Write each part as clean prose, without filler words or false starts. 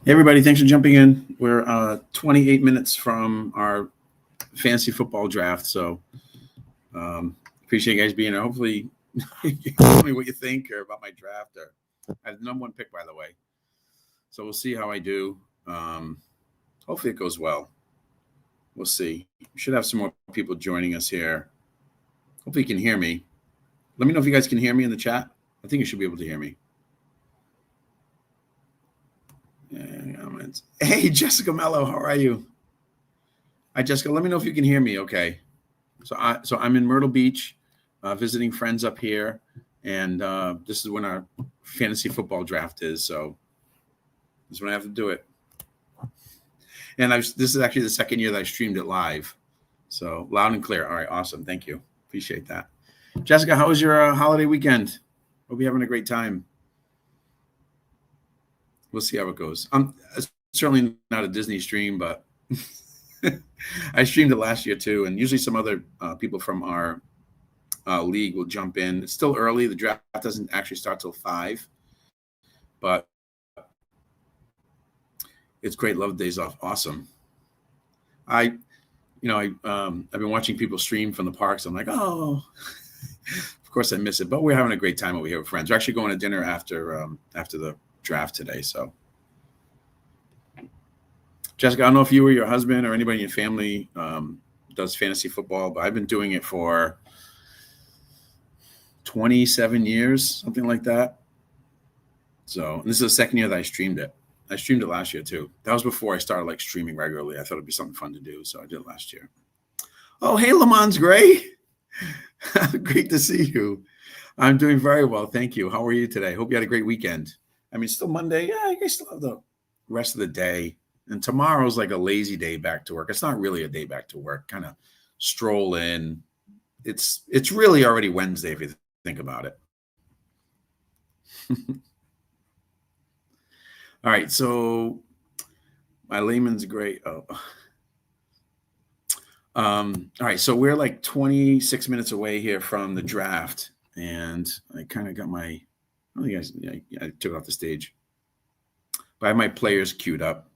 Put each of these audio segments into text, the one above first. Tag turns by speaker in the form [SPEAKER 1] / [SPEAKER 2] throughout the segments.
[SPEAKER 1] Hey everybody, thanks for jumping in. We're 28 minutes from our fantasy football draft, so appreciate you guys being here. Hopefully, you can tell me what you think or about my draft. Or I have the number one pick, by the way, so we'll see how I do. Hopefully, it goes well. We'll see. We should have some more people joining us here. Hopefully, you can hear me. Let me know if you guys can hear me in the chat. I think you should be able to hear me. Hey, Jessica Mello, how are you? Hi, Jessica. Let me know if you can hear me. Okay. So I'm in Myrtle Beach, visiting friends up here, and this is when our fantasy football draft is. So this is when I have to do it. And this is actually the second year that I streamed it live. So loud and clear. All right, awesome. Thank you. Appreciate that. Jessica, how was your holiday weekend? Hope you're having a great time. We'll see how it goes. I'm certainly not a Disney stream, but I streamed it last year too. And usually some other people from our league will jump in. It's still early. The draft doesn't actually start till 5, but it's great. Love days off. Awesome. I've been watching people stream from the parks. I'm like, oh, of course I miss it, but we're having a great time over here with friends. We're actually going to dinner after the draft today. So Jessica, I don't know if you or your husband or anybody in your family does fantasy football, but I've been doing it for 27 years, something like that. So this is the second year that I streamed it. I streamed it last year too. That was before I started streaming regularly. I thought it'd be something fun to do, so I did it last year. Oh, hey, Lamons Gray. Great to see you. I'm doing very well, thank you. How are you today? Hope you had a great weekend. I mean, still Monday. Yeah, I still have the rest of the day. And tomorrow's like a lazy day back to work. It's not really a day back to work. Kind of stroll in. It's really already Wednesday if you think about it. All right, so my layman's great. Oh. All right, so we're like 26 minutes away here from the draft, and I kind of got my. I think I took it off the stage, but I have my players queued up.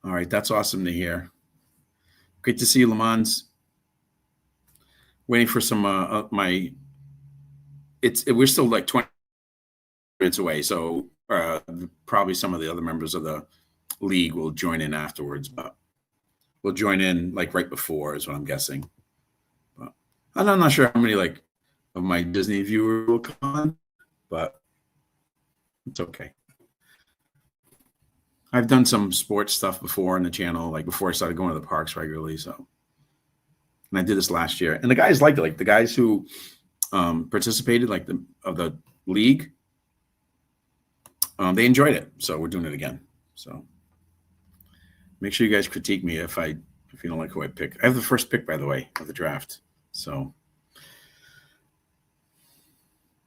[SPEAKER 1] All right, that's awesome to hear. Great to see you, Lamont. Waiting for some my. We're still like 20 minutes away, so probably some of the other members of the league will join in afterwards, but we'll join in like right before is what I'm guessing. But I'm not sure how many of my Disney viewers will come on, but it's okay. I've done some sports stuff before on the channel, like before I started going to the parks regularly. So, and I did this last year, and the guys liked it. Like the guys who participated, of the league, they enjoyed it. So we're doing it again. So make sure you guys critique me if you don't like who I pick. I have the first pick, by the way, of the draft. So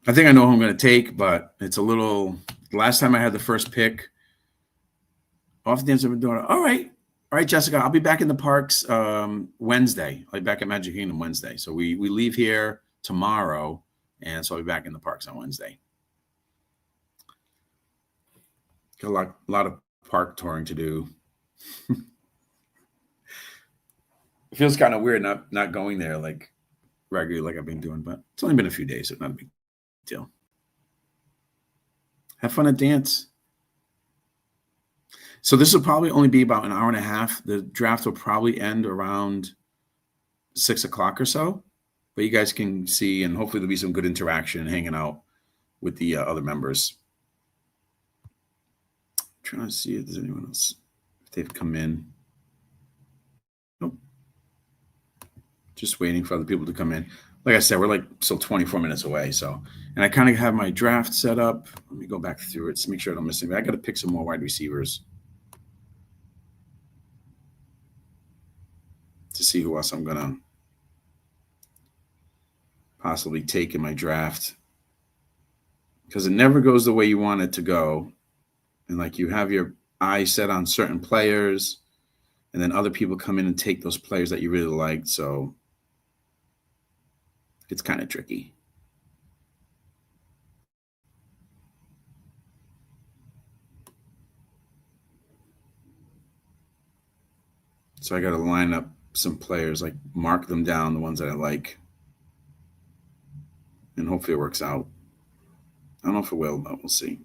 [SPEAKER 1] I think I know who I'm going to take, but it's a little. Last time I had the first pick. Off the dance I've been doing. All right, Jessica. I'll be back in the parks Wednesday. I'll be back at Magic Kingdom Wednesday. So we leave here tomorrow, and so I'll be back in the parks on Wednesday. Got a lot of park touring to do. It feels kind of weird not going there regularly like I've been doing, but it's only been a few days, so not a big deal. Have fun at dance. So this will probably only be about an hour and a half. The draft will probably end around 6 o'clock or so, but you guys can see, and hopefully there'll be some good interaction and hanging out with the other members. I'm trying to see if there's anyone else, if they've come in. Nope. Just waiting for other people to come in. Like I said, we're still 24 minutes away. So, and I kind of have my draft set up. Let me go back through it to make sure I don't miss anything. I got to pick some more wide receivers to see who else I'm going to possibly take in my draft, because it never goes the way you want it to go. And you have your eye set on certain players, and then other people come in and take those players that you really liked. So it's kind of tricky. So I got to line up some players, like mark them down, the ones that I like, and hopefully it works out. I don't know if it will, but we'll see.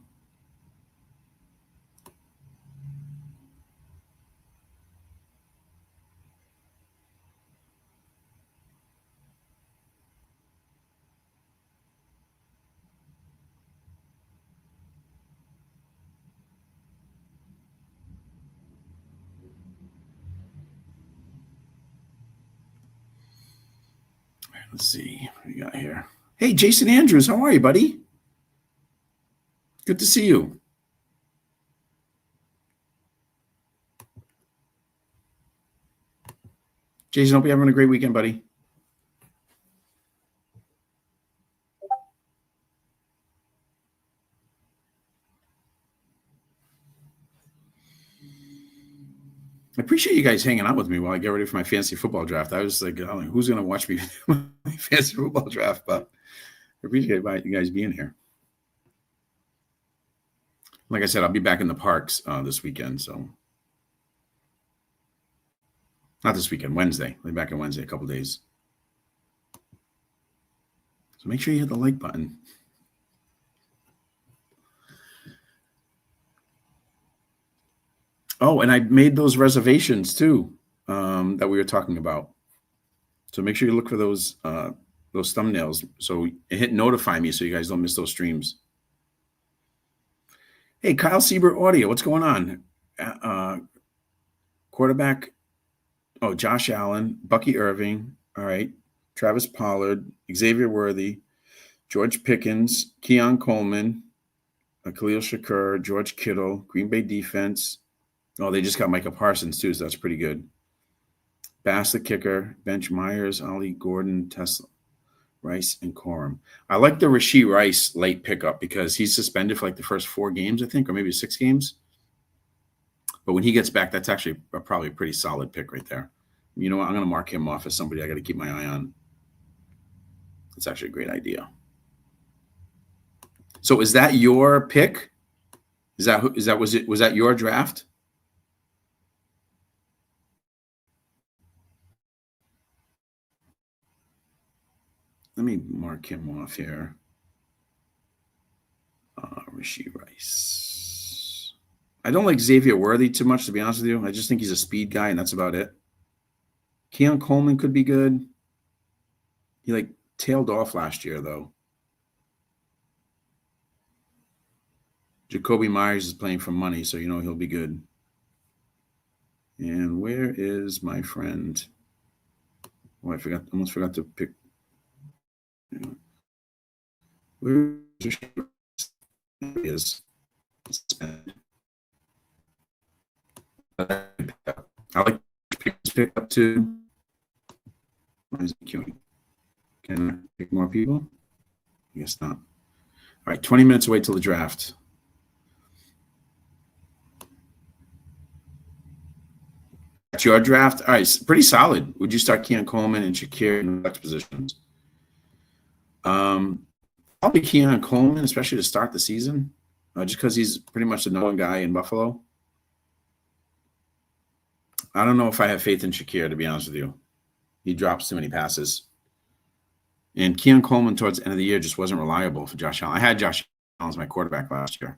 [SPEAKER 1] Let's see what we got here. Hey, Jason Andrews, how are you, buddy? Good to see you. Jason, hope you're having a great weekend, buddy. I appreciate you guys hanging out with me while I get ready for my fantasy football draft. I was like, oh, who's going to watch me my fantasy football draft? But I appreciate you guys being here. Like I said, I'll be back in the parks this weekend. So not this weekend, Wednesday. I'll be back on Wednesday, a couple days. So make sure you hit the like button. Oh, and I made those reservations too that we were talking about. So make sure you look for those thumbnails. So hit notify me so you guys don't miss those streams. Hey, Kyle Siebert Audio, what's going on? Quarterback, Josh Allen, Bucky Irving, all right, Travis Pollard, Xavier Worthy, George Pickens, Keon Coleman, Khalil Shakur, George Kittle, Green Bay defense. Oh, they just got Micah Parsons too, so that's pretty good. Bass the kicker, Bench Myers, Ollie Gordon, Tesla, Rice, and Corum. I like the Rashee Rice late pickup because he's suspended for like the first 4 games, I think, or maybe 6 games. But when he gets back, that's actually probably a pretty solid pick right there. You know what? I'm going to mark him off as somebody I got to keep my eye on. It's actually a great idea. So is that your pick? Was that your draft? Let me mark him off here. Rashee Rice. I don't like Xavier Worthy too much, to be honest with you. I just think he's a speed guy, and that's about it. Keon Coleman could be good. He tailed off last year, though. Jacoby Myers is playing for money, so he'll be good. And where is my friend? Oh, almost forgot to pick. Where is I like pick up too. Why is it queuing? Can I pick more people? I guess not. All right, 20 minutes away till the draft. That's your draft? All right, pretty solid. Would you start Keon Coleman and Shakir in the flex positions? Probably Keon Coleman, especially to start the season, just because he's pretty much the known guy in Buffalo. I don't know if I have faith in Shakir, to be honest with you. He drops too many passes. And Keon Coleman towards the end of the year just wasn't reliable for Josh Allen. I had Josh Allen as my quarterback last year.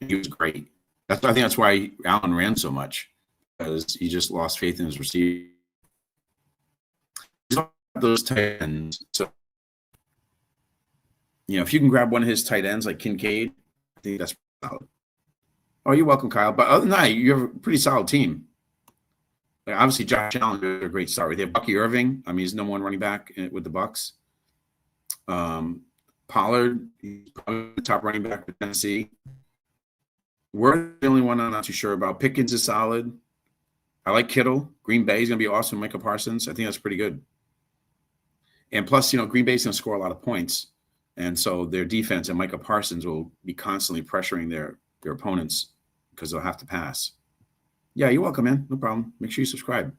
[SPEAKER 1] He was great. I think that's why Allen ran so much, because he just lost faith in his receiver. Those tight ends. So, if you can grab one of his tight ends like Kincaid, I think that's solid. Oh, you're welcome, Kyle. But other than that, you have a pretty solid team. Obviously, Josh Allen is a great start. They have Bucky Irving. He's number 1 running back with the Bucs. Pollard, he's probably the top running back with Tennessee. We're the only one I'm not too sure about. Pickens is solid. I like Kittle. Green Bay is going to be awesome. Micah Parsons. I think that's pretty good. And plus, Green Bay's going to score a lot of points. And so their defense and Micah Parsons will be constantly pressuring their opponents because they'll have to pass. Yeah, you're welcome, man. No problem. Make sure you subscribe.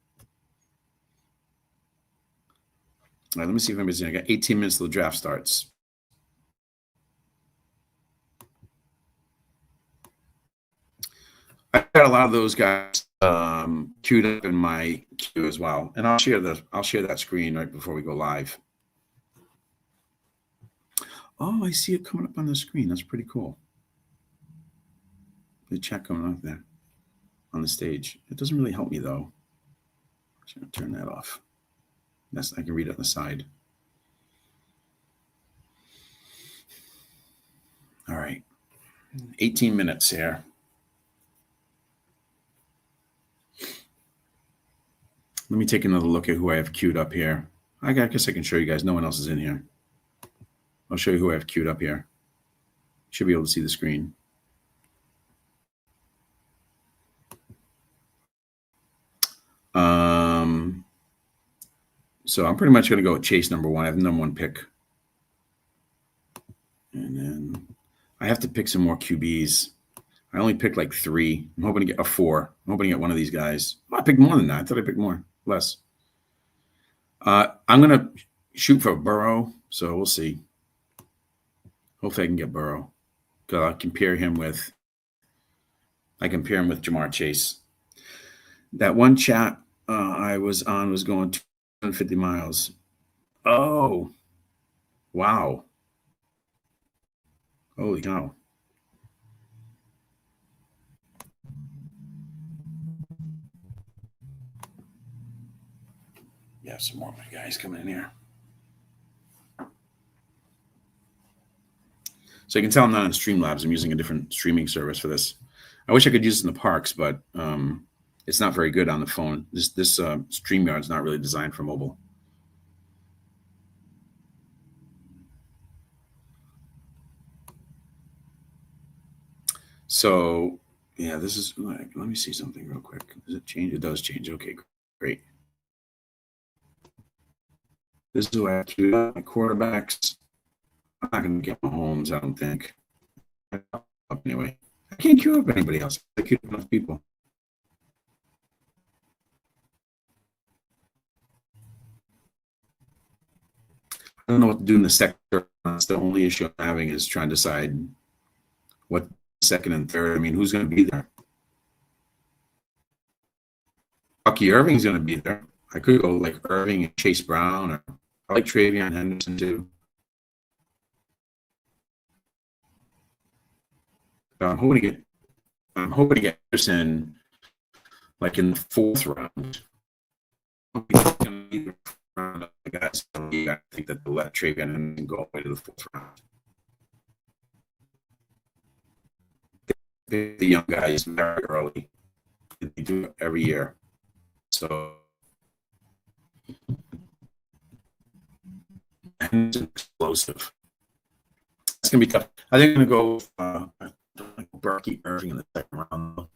[SPEAKER 1] All right, let me see if anybody's in. I got 18 minutes till the draft starts. I got a lot of those guys queued up in my queue as well, and I'll share that screen right before we go live. Oh, I see it coming up on the screen. That's pretty cool. The chat coming up there on the stage. It doesn't really help me though. I'm gonna turn that off. I can read it on the side. All right, 18 minutes here. Let me take another look at who I have queued up here. I guess I can show you guys. No one else is in here. I'll show you who I have queued up here. Should be able to see the screen. So I'm pretty much going to go with Chase number one. I have the number one pick. And then I have to pick some more QBs. I only picked like 3. I'm hoping to get a 4. I'm hoping to get one of these guys. Oh, I picked more than that. I thought I picked more. Less. I'm going to shoot for Burrow, so we'll see. Hopefully I can get Burrow. Because I compare him with Jamar Chase. That one chat I was on was going 250 miles. Oh, wow. Holy cow. Yeah, some more of my guys coming in here. So you can tell I'm not on Streamlabs. I'm using a different streaming service for this. I wish I could use it in the parks, but it's not very good on the phone. This StreamYard is not really designed for mobile. So yeah, this is like, let me see something real quick. Does it change? It does change. Okay, great. This is where I queued up my quarterbacks. I'm not going to get Mahomes, I don't think. Anyway, I can't queue up anybody else. I queued up enough people. I don't know what to do in the sector. That's the only issue I'm having is trying to decide what second and third. I mean, who's going to be there? Bucky Irving's going to be there. I could go like Irving and Chase Brown, or I like Travion Henderson too. I'm hoping to get Henderson like in the 4th round. I think that they'll let Travion Henderson go all the way to the 4th round. The young guys very early. They do it every year. So Henderson's explosive. It's gonna be tough. I think I'm gonna go Bucky Irving in the 2nd round.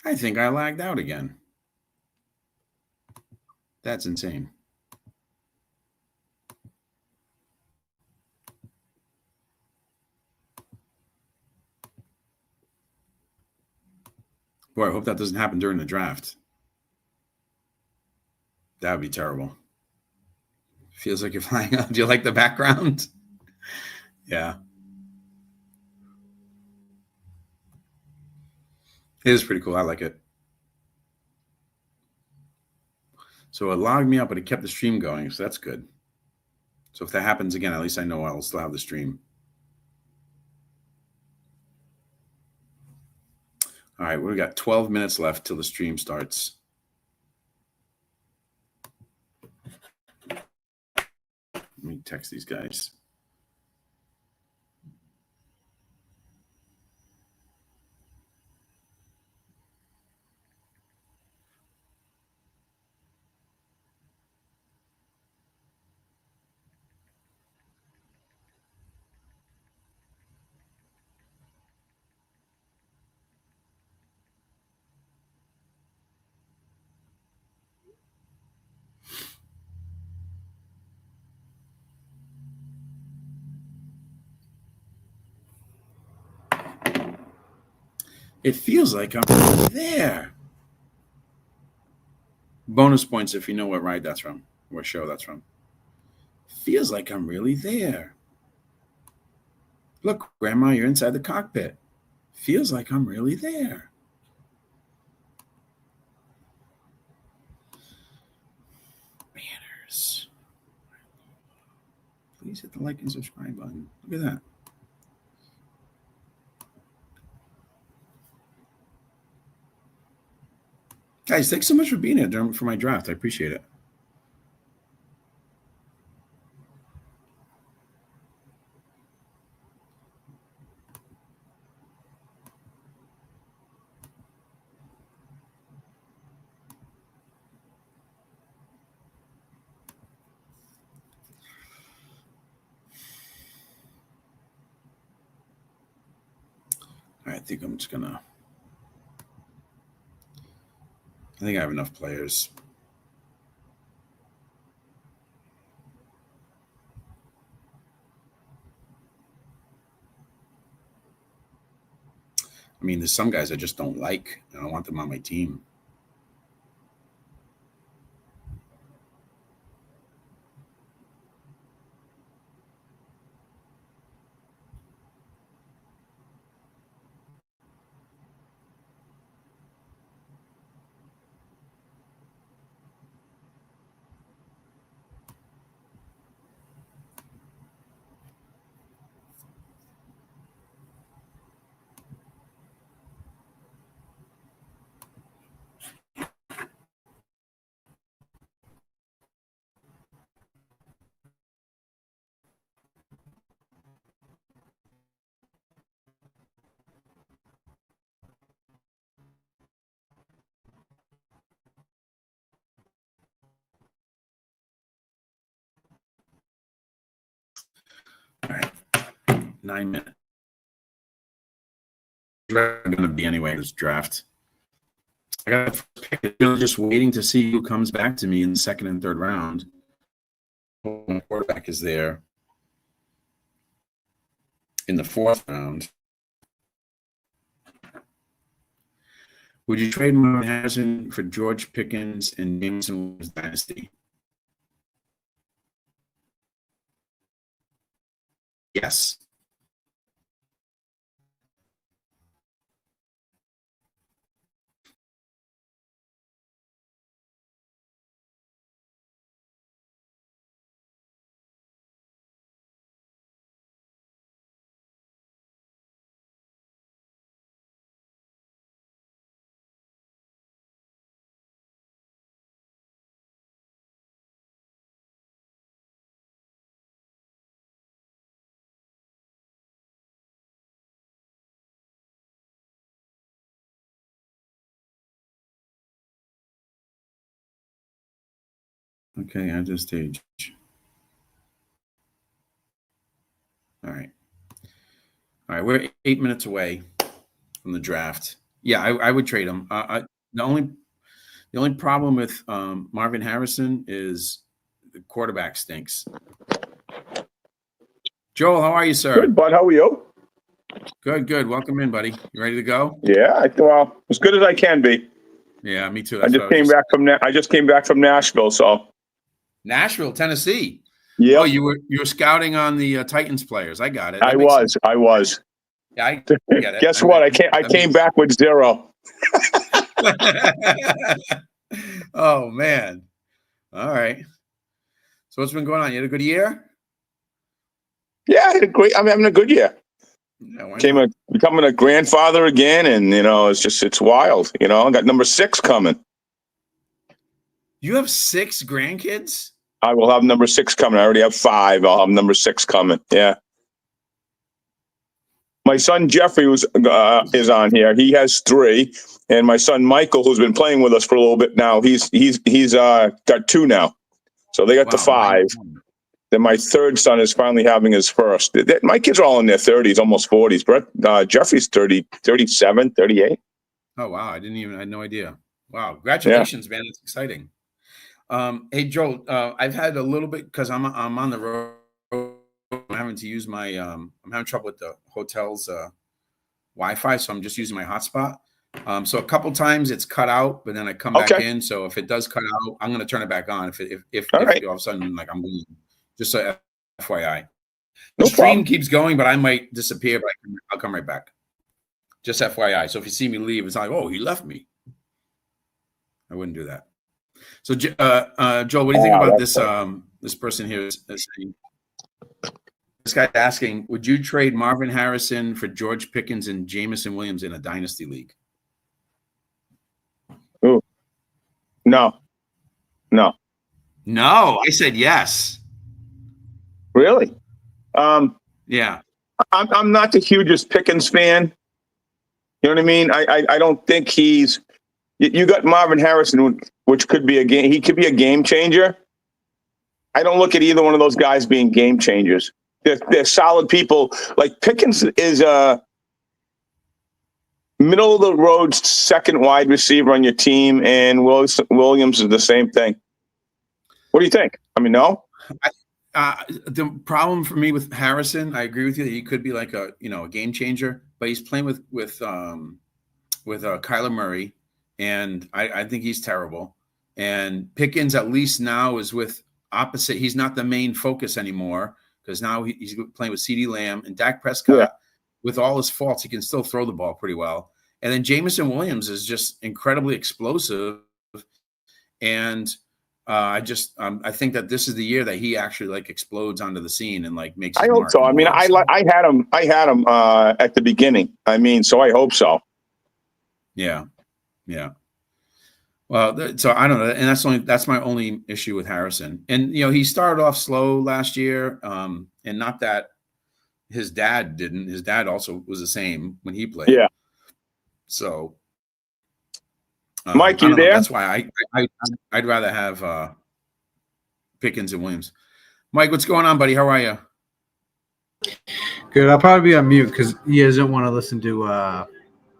[SPEAKER 1] I think I lagged out again. That's insane. Boy, I hope that doesn't happen during the draft. That would be terrible. Feels like you're flying out. Do you like the background? Yeah. It is pretty cool. I like it. So it logged me out, but it kept the stream going. So that's good. So if that happens again, at least I know I'll still have the stream. All right, we've got 12 minutes left till the stream starts. Let me text these guys. It feels like I'm there. Bonus points if you know what ride that's from, what show that's from. Feels like I'm really there. Look, Grandma, you're inside the cockpit. Feels like I'm really there. Banners. Please hit the like and subscribe button. Look at that. Guys, thanks so much for being here for my draft. I appreciate it. I think I'm just gonna. I think I have enough players. I mean, there's some guys I just don't like, and I want them on my team. All right, 9 minutes. I'm going to be anyway this draft. I got the first pick. Just waiting to see who comes back to me in the second and third round. My quarterback is there in the fourth round. Would you trade Marvin Harrison for George Pickens and Jameson Williams dynasty? Yes. Okay, I just stage. All right. All right, we're 8 minutes away from the draft. Yeah, I would trade him. The only problem with Marvin Harrison is the quarterback stinks. Joel, how are you, sir?
[SPEAKER 2] Good, bud. How are you?
[SPEAKER 1] Good, good. Welcome in, buddy. You ready to go?
[SPEAKER 2] Yeah, well, as good as I can be.
[SPEAKER 1] Yeah, me too.
[SPEAKER 2] I just came back from Nashville, so
[SPEAKER 1] Nashville, Tennessee.
[SPEAKER 2] yeah.
[SPEAKER 1] Oh, you were scouting on the Titans players. I got it. That
[SPEAKER 2] I
[SPEAKER 1] makes sense.
[SPEAKER 2] was.
[SPEAKER 1] Yeah, I get it.
[SPEAKER 2] Guess what? I came back with 0.
[SPEAKER 1] Oh man. All right. So what's been going on? You had a good year?
[SPEAKER 2] Yeah, I had I'm having a good year.
[SPEAKER 1] Yeah,
[SPEAKER 2] Becoming a grandfather again, and it's wild. I got number 6 coming.
[SPEAKER 1] You have 6 grandkids?
[SPEAKER 2] I will have number 6 coming. I already have 5. I'll have number 6 coming. Yeah. My son Jeffrey is on here. He has 3, and my son Michael, who's been playing with us for a little bit now, he's got 2 now. So they got the 5. Then my third son is finally having his first. My kids are all in their 30s, almost 40s. Jeffrey's 30, 37, 38.
[SPEAKER 1] Oh wow! I had no idea. Wow! Congratulations, man! It's exciting. Hey Joel, I've had a little bit because I'm on the road. I'm having to use my I'm having trouble with the hotel's Wi-Fi, so I'm just using my hotspot. So a couple times it's cut out, but then I come back in. So if it does cut out, I'm going to turn it back on. If all of a sudden like I'm going, just so FYI, the stream keeps going, but I might disappear, but I'll come right back. Just FYI. So if you see me leave, it's like, oh, he left me. I wouldn't do that. So Joel, what do you think about this? This person here is saying. This guy's asking, would you trade Marvin Harrison for George Pickens and Jameson Williams in a dynasty league?
[SPEAKER 2] Ooh. No.
[SPEAKER 1] I said yes.
[SPEAKER 2] Really?
[SPEAKER 1] Yeah.
[SPEAKER 2] I'm not the hugest Pickens fan. You know what I mean? I don't think he's. You got Marvin Harrison, which could be he could be a game changer. I don't look at either one of those guys being game changers. They're solid people. Like Pickens is a middle of the road second wide receiver on your team, and Williams is the same thing. What do you think? I mean, no.
[SPEAKER 1] The problem for me with Harrison, I agree with you that he could be like a game changer, but he's playing with Kyler Murray, and I think he's terrible. And Pickens at least now is with opposite. He's not the main focus anymore because now he's playing with CeeDee Lamb and Dak Prescott. Yeah. With all his faults, he can still throw the ball pretty well. And then Jameson Williams is just incredibly explosive. And I think that this is the year that he actually like explodes onto the scene and like makes.
[SPEAKER 2] I hope so. I mean, I had him at the beginning. I mean, so I hope so.
[SPEAKER 1] Yeah. Well, so I don't know, and that's my only issue with Harrison. And he started off slow last year, and not that his dad didn't. His dad also was the same when he played.
[SPEAKER 2] Yeah.
[SPEAKER 1] So,
[SPEAKER 2] Mike, you there?
[SPEAKER 1] That's why I'd rather have Pickens and Williams. Mike, what's going on, buddy? How are you?
[SPEAKER 3] Good. I'll probably be on mute because he doesn't want to listen to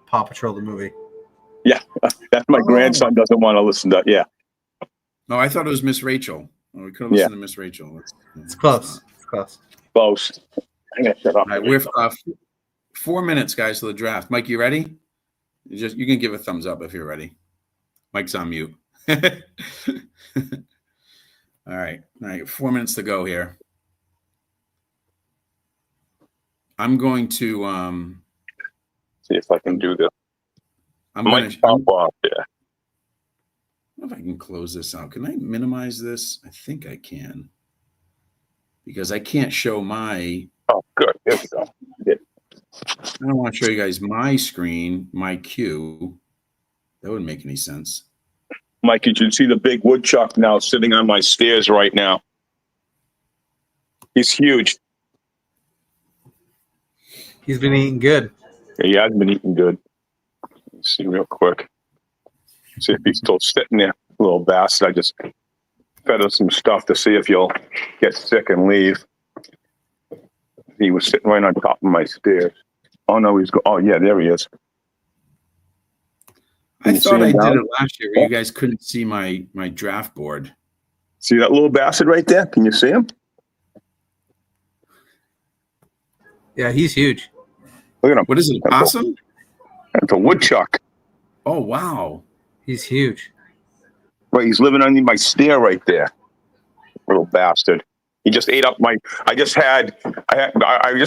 [SPEAKER 3] Paw Patrol the movie.
[SPEAKER 2] Yeah, that's my grandson doesn't want to listen to. Yeah.
[SPEAKER 1] No, I thought it was Miss Rachel. Oh, we could have listened to Miss Rachel.
[SPEAKER 3] It's close.
[SPEAKER 2] Close. I'm gonna shut up.
[SPEAKER 1] All right, we're 4 minutes, guys, to the draft. Mike, you ready? You can give a thumbs up if you're ready. Mike's on mute. All right. 4 minutes to go here. I'm going to
[SPEAKER 2] see if I can do this.
[SPEAKER 1] I'm going to
[SPEAKER 2] pop off. Yeah.
[SPEAKER 1] I don't know if I can close this out. Can I minimize this? I think I can. Because I can't show my.
[SPEAKER 2] Oh, good. Here we go. Yeah.
[SPEAKER 1] I don't want to show you guys my screen, my queue. That wouldn't make any sense.
[SPEAKER 2] Mike, you should see the big woodchuck now sitting on my stairs right now. He's huge.
[SPEAKER 3] He's been eating good.
[SPEAKER 2] He has been eating good. Let's see real quick. See if he's still sitting there, little bastard. I just fed him some stuff to see if you'll get sick and leave. He was sitting right on top of my stairs. Oh no, oh yeah, there he is.
[SPEAKER 1] I thought I did it last year, but you guys couldn't see my draft board.
[SPEAKER 2] See that little bastard right there? Can you see him?
[SPEAKER 3] Yeah, he's huge.
[SPEAKER 2] Look at him.
[SPEAKER 1] What is it, a possum?
[SPEAKER 2] It's a woodchuck.
[SPEAKER 1] Oh, wow.
[SPEAKER 3] He's huge.
[SPEAKER 2] Right, he's living under my stair right there. Little bastard. He just ate up my. I just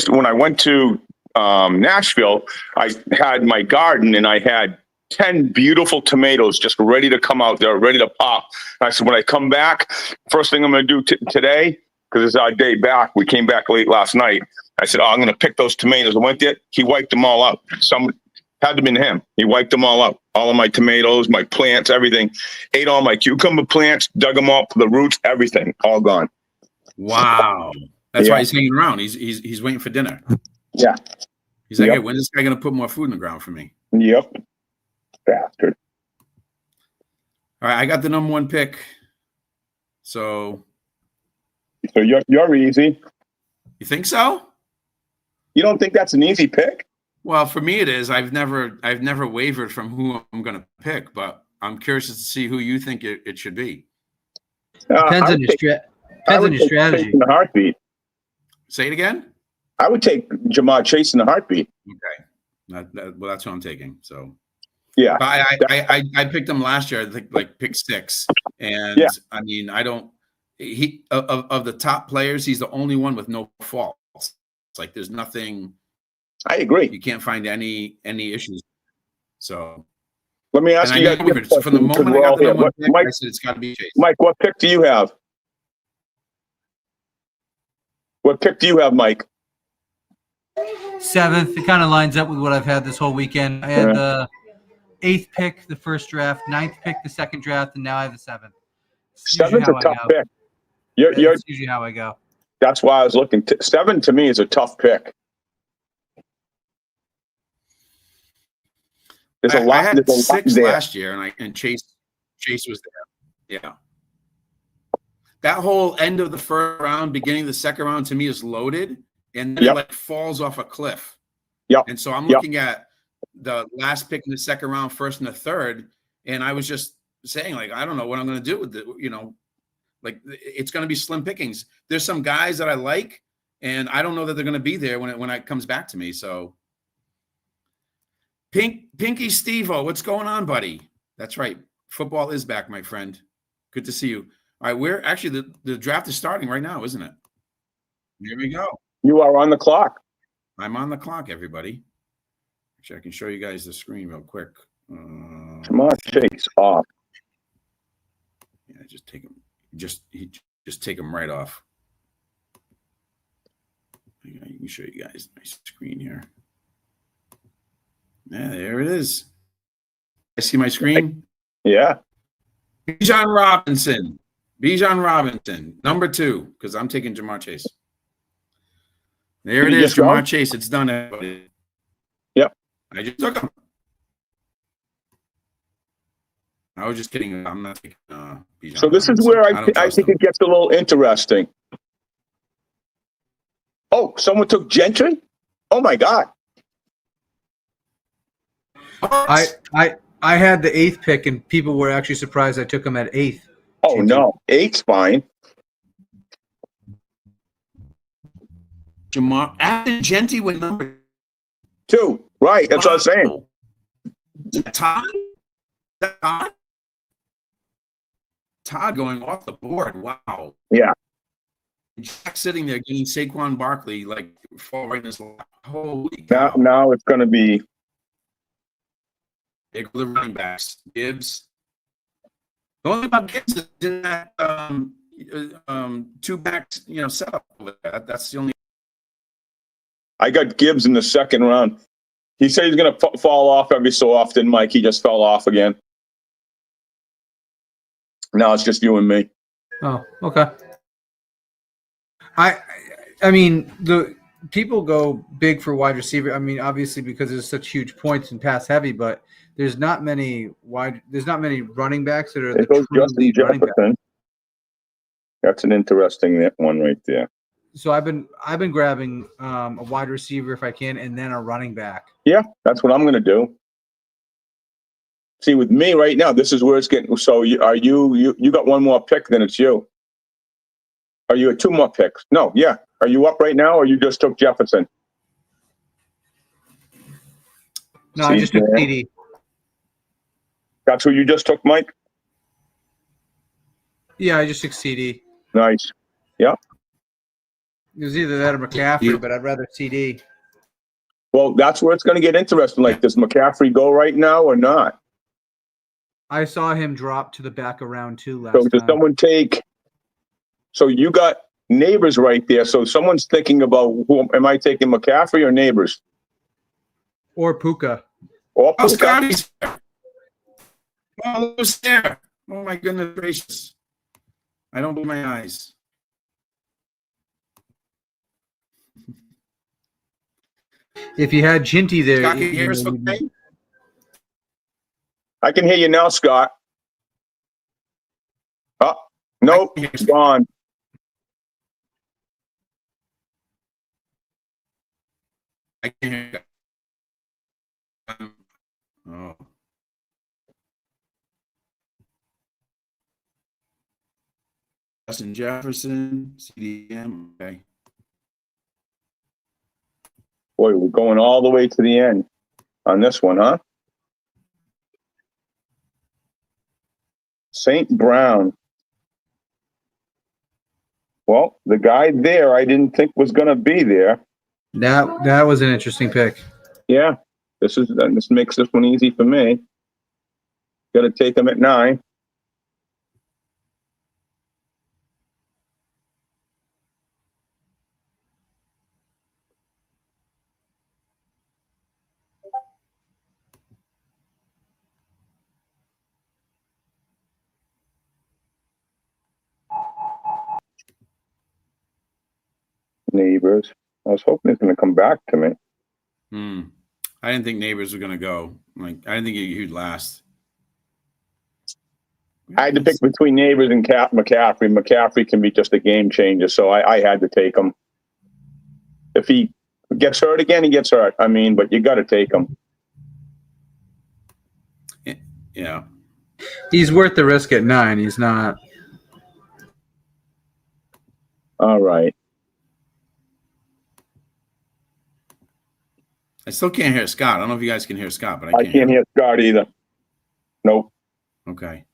[SPEAKER 2] when I went to Nashville, I had my garden and I had 10 beautiful tomatoes just ready to come out. They're ready to pop. And I said, when I come back, first thing I'm going to do today, because it's our day back. We came back late last night. I said, I'm going to pick those tomatoes. I went there. He wiped them all up. Some had to have been him. He wiped them all up. All of my tomatoes, my plants, everything. Ate all my cucumber plants, dug them up, the roots, everything, all gone.
[SPEAKER 1] Wow. That's why he's hanging around. He's waiting for dinner.
[SPEAKER 2] Yeah.
[SPEAKER 1] He's like, hey, when's this guy going to put more food in the ground for me?
[SPEAKER 2] Yep. Bastard.
[SPEAKER 1] All right, I got the number 1 pick. So
[SPEAKER 2] you're easy.
[SPEAKER 1] You think so?
[SPEAKER 2] You don't think that's an easy pick?
[SPEAKER 1] Well, for me it is. I've never wavered from who I'm going to pick, but I'm curious to see who you think it should be.
[SPEAKER 3] Depends on your strategy.
[SPEAKER 2] In a heartbeat.
[SPEAKER 1] Say it again.
[SPEAKER 2] I would take Jamar Chase in a heartbeat.
[SPEAKER 1] Okay, well, that's what I'm taking. So
[SPEAKER 2] yeah,
[SPEAKER 1] I picked him last year. I think like pick 6, and I mean, I don't. He of the top players, he's the only one with no faults. It's like there's nothing.
[SPEAKER 2] I agree.
[SPEAKER 1] You can't find any issues. So
[SPEAKER 2] let me ask you guys.
[SPEAKER 1] So from the moment I got the number 1 pick, Mike, I said it's got to be Chase.
[SPEAKER 2] Mike, what pick do you have? What pick do you have, Mike?
[SPEAKER 3] 7th. It kind of lines up with what I've had this whole weekend. I had the 8th pick, the first draft, 9th pick, the second draft, and now I have the 7th.
[SPEAKER 2] 7's a tough pick.
[SPEAKER 3] That's usually how I go.
[SPEAKER 2] That's why I was looking. 7 to me is a tough pick. There's a lot.
[SPEAKER 1] I had 6 last year, and Chase was there. Yeah. That whole end of the first round, beginning of the second round, to me is loaded, and then it like falls off a cliff.
[SPEAKER 2] Yep.
[SPEAKER 1] And so I'm looking at the last pick in the second round, first and the third, and I was just saying, like, I don't know what I'm going to do with it. Like it's going to be slim pickings. There's some guys that I like, and I don't know that they're going to be there when it comes back to me. So, Pinky Steve-O, what's going on, buddy? That's right. Football is back, my friend. Good to see you. All right, we're actually the draft is starting right now, isn't it? Here we go.
[SPEAKER 2] You are on the clock.
[SPEAKER 1] I'm on the clock, everybody. Actually, I can show you guys the screen real quick.
[SPEAKER 2] Come on, Chase off.
[SPEAKER 1] Yeah, just take him. Just take him right off. I can show you guys my screen here. Yeah, there it is. I see my screen.
[SPEAKER 2] Yeah.
[SPEAKER 1] Bijan Robinson, number 2, because I'm taking Jamar Chase. There it is, Jamar Chase. It's done, everybody.
[SPEAKER 2] Yep.
[SPEAKER 1] I just took him. I was just kidding. I'm not taking Bijan.
[SPEAKER 2] So this is where I think it gets a little interesting. Oh, someone took Gentry? Oh my God.
[SPEAKER 3] I had the 8th pick, and people were actually surprised I took him at 8th.
[SPEAKER 2] Oh no, 8's fine.
[SPEAKER 1] Jamar after Gentry went number
[SPEAKER 2] 2. Right, that's what I'm saying.
[SPEAKER 1] Todd going off the board. Wow.
[SPEAKER 2] Yeah.
[SPEAKER 1] Jack sitting there getting Saquon Barkley like fall right in his lap. Holy cow.
[SPEAKER 2] Now it's going to be.
[SPEAKER 1] They go the running backs. Gibbs. The only thing about Gibbs is in that 2-back setup over there. That's the only.
[SPEAKER 2] I got Gibbs in the second round. He said he's going to fall off every so often, Mike. He just fell off again. Now it's just you and me.
[SPEAKER 3] Oh, okay. I mean, the people go big for wide receiver. I mean, obviously because there's such huge points and pass heavy, but there's not many running backs that are.
[SPEAKER 2] It goes Justin Jefferson. That's an interesting one right there.
[SPEAKER 3] So I've been grabbing a wide receiver if I can, and then a running back.
[SPEAKER 2] Yeah, that's what I'm going to do. See, with me right now, this is where it's getting. So you got one more pick, then it's you. Are you at 2 more picks? No, yeah. Are you up right now, or you just took Jefferson?
[SPEAKER 3] No, I just took CD.
[SPEAKER 2] That's who you just took, Mike?
[SPEAKER 3] Yeah, I just took CD.
[SPEAKER 2] Nice. Yeah.
[SPEAKER 3] It was either that or McCaffrey, but I'd rather CD.
[SPEAKER 2] Well, that's where it's going to get interesting. Like, does McCaffrey go right now or not?
[SPEAKER 3] I saw him drop to the back of round 2 last
[SPEAKER 2] So does
[SPEAKER 3] time.
[SPEAKER 2] someone take? So you got Neighbors right there. So someone's thinking about who am I taking, McCaffrey or Neighbors?
[SPEAKER 3] Or Puka.
[SPEAKER 2] Or Puka.
[SPEAKER 1] Scotty's there. Oh, who's there? Oh my goodness gracious! I don't believe my eyes.
[SPEAKER 3] If you had Ginty there,
[SPEAKER 1] Scott, can you hear us okay?
[SPEAKER 2] I can hear you now, Scott. Oh, nope, it's gone.
[SPEAKER 1] I can hear you. Oh. Justin Jefferson, CDM, okay.
[SPEAKER 2] Boy, we're going all the way to the end on this one, huh? St. Brown. Well, the guy there I didn't think was going to be there.
[SPEAKER 3] That was an interesting pick.
[SPEAKER 2] Yeah, this makes this one easy for me. Got to take him at 9. Neighbors. I was hoping he's going to come back to me.
[SPEAKER 1] I didn't think Neighbors were going to go. Like, I didn't think he'd last.
[SPEAKER 2] I had to pick between Neighbors and McCaffrey. McCaffrey can be just a game changer, so I had to take him. If he gets hurt again, he gets hurt. I mean, but you got to take him.
[SPEAKER 1] Yeah.
[SPEAKER 3] He's worth the risk at 9. He's not.
[SPEAKER 2] All right.
[SPEAKER 1] I still can't hear Scott. I don't know if you guys can hear Scott, but
[SPEAKER 2] I can't hear Scott either. Nope.
[SPEAKER 1] Okay.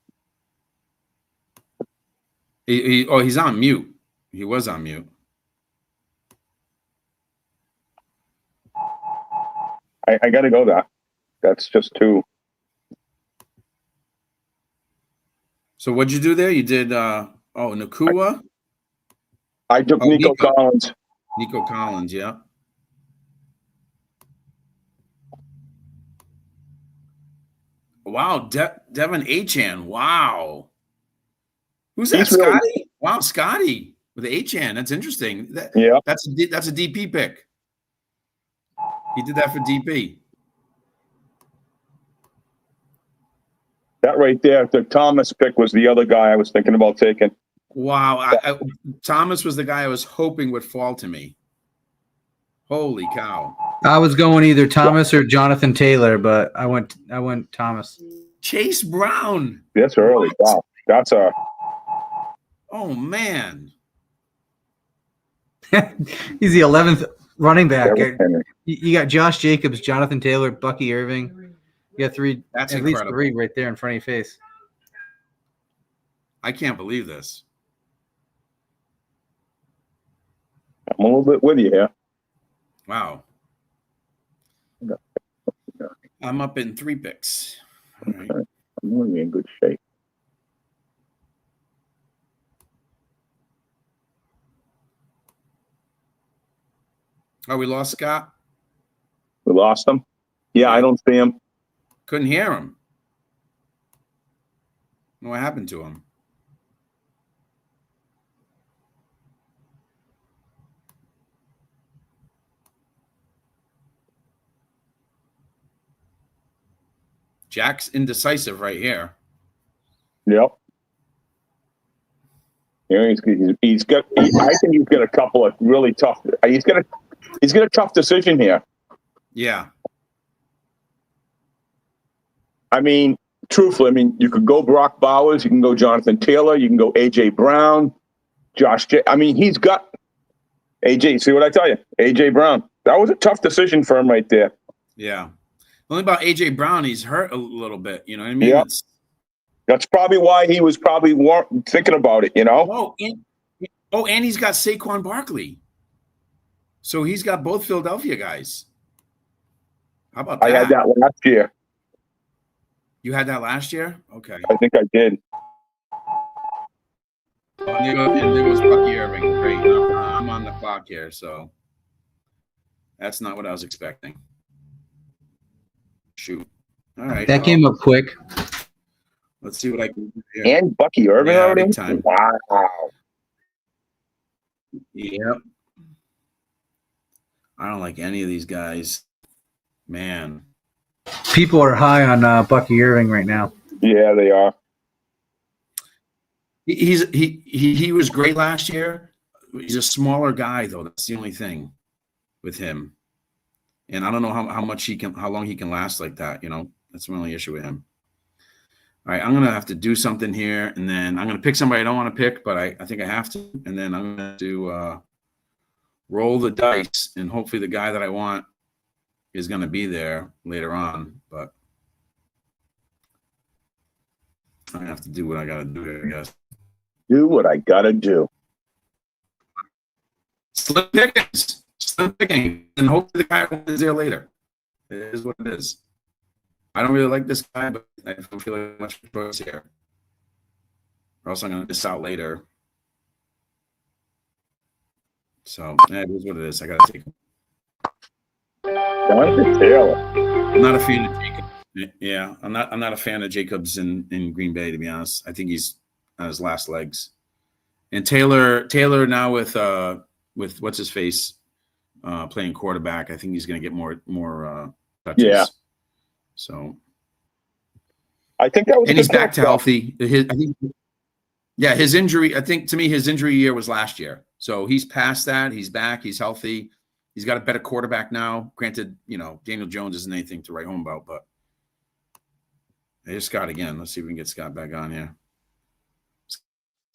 [SPEAKER 1] He's on mute. He was on mute.
[SPEAKER 2] I got to go that. That's just too.
[SPEAKER 1] So what'd you do there? You did Nakua?
[SPEAKER 2] I took Nico Collins.
[SPEAKER 1] Nico Collins, yeah. Wow, Devin Achan. Wow. Who's that, Scotty? Really... Wow, Scotty with Achan. That's interesting. That's a DP pick. He did that for DP.
[SPEAKER 2] That right there, the Thomas pick was the other guy I was thinking about taking.
[SPEAKER 1] Wow. Thomas was the guy I was hoping would fall to me. Holy cow.
[SPEAKER 3] I was going either Thomas or Jonathan Taylor, but I went Thomas.
[SPEAKER 1] Chase Brown.
[SPEAKER 2] That's early. Wow. That's a.
[SPEAKER 1] Oh, man.
[SPEAKER 3] He's the 11th running back. You got Josh Jacobs, Jonathan Taylor, Bucky Irving. You got 3.
[SPEAKER 1] That's
[SPEAKER 3] at
[SPEAKER 1] incredible.
[SPEAKER 3] Least 3 right there in front of your face.
[SPEAKER 1] I can't believe this.
[SPEAKER 2] I'm a little bit with you here.
[SPEAKER 1] Wow. I'm up in 3 picks. All right.
[SPEAKER 2] I'm going to be in good shape.
[SPEAKER 1] Oh, we lost Scott?
[SPEAKER 2] We lost him? Yeah, I don't see him.
[SPEAKER 1] Couldn't hear him. What happened to him? Jack's indecisive right here.
[SPEAKER 2] Yep. Yeah, he's got. I think he's got a couple of really tough. He's got a tough decision here.
[SPEAKER 1] Yeah.
[SPEAKER 2] I mean, truthfully, I mean, you could go Brock Bowers, you can go Jonathan Taylor, you can go A.J. Brown, I mean, he's got A.J. See what I tell you? A.J. Brown. That was a tough decision for him right there.
[SPEAKER 1] Yeah. Only about A.J. Brown, he's hurt a little bit. You know what I mean?
[SPEAKER 2] Yeah. That's probably why he was probably thinking about it, you know?
[SPEAKER 1] And he's got Saquon Barkley. So he's got both Philadelphia guys. How about that?
[SPEAKER 2] I had that last year.
[SPEAKER 1] You had that last year? Okay.
[SPEAKER 2] I think I did.
[SPEAKER 1] And there goes Bucky Irving. Great. I'm on the clock here, so that's not what I was expecting. Shoot. All right.
[SPEAKER 3] That came up quick.
[SPEAKER 1] Let's see what I can do here.
[SPEAKER 2] And Bucky Irving already?
[SPEAKER 1] Big time.
[SPEAKER 2] Wow.
[SPEAKER 1] Yep. I don't like any of these guys. Man.
[SPEAKER 3] People are high on Bucky Irving right now.
[SPEAKER 2] Yeah, they are.
[SPEAKER 1] He was great last year. He's a smaller guy, though. That's the only thing with him. And I don't know how long he can last like that. You know, that's my only issue with him. All right, I'm gonna have to do something here, and then I'm gonna pick somebody I don't want to pick, but I think I have to, and then I'm gonna do roll the dice, and hopefully the guy that I want is gonna be there later on. But I have to do what I gotta do here, I guess.
[SPEAKER 2] Do what I gotta do.
[SPEAKER 1] Slim picking, and hopefully the guy is there later. It is what it is. I don't really like this guy, but I don't feel like much choice here. Or else I'm going to miss out later. So, it is what it is. I got to take him.
[SPEAKER 2] Jonathan Taylor.
[SPEAKER 1] I'm not a fan of Jacobs. Yeah, I'm not a fan of Jacobs in Green Bay, to be honest. I think he's on his last legs. And Taylor now with what's his face playing quarterback, I think he's going to get more touches.
[SPEAKER 2] Yeah.
[SPEAKER 1] So
[SPEAKER 2] I think that was,
[SPEAKER 1] and he's back to healthy. His injury. I think to me, his injury year was last year. So he's past that. He's back. He's healthy. He's got a better quarterback now. Granted, you know, Daniel Jones isn't anything to write home about, but here's Scott again. Let's see if we can get Scott back on here.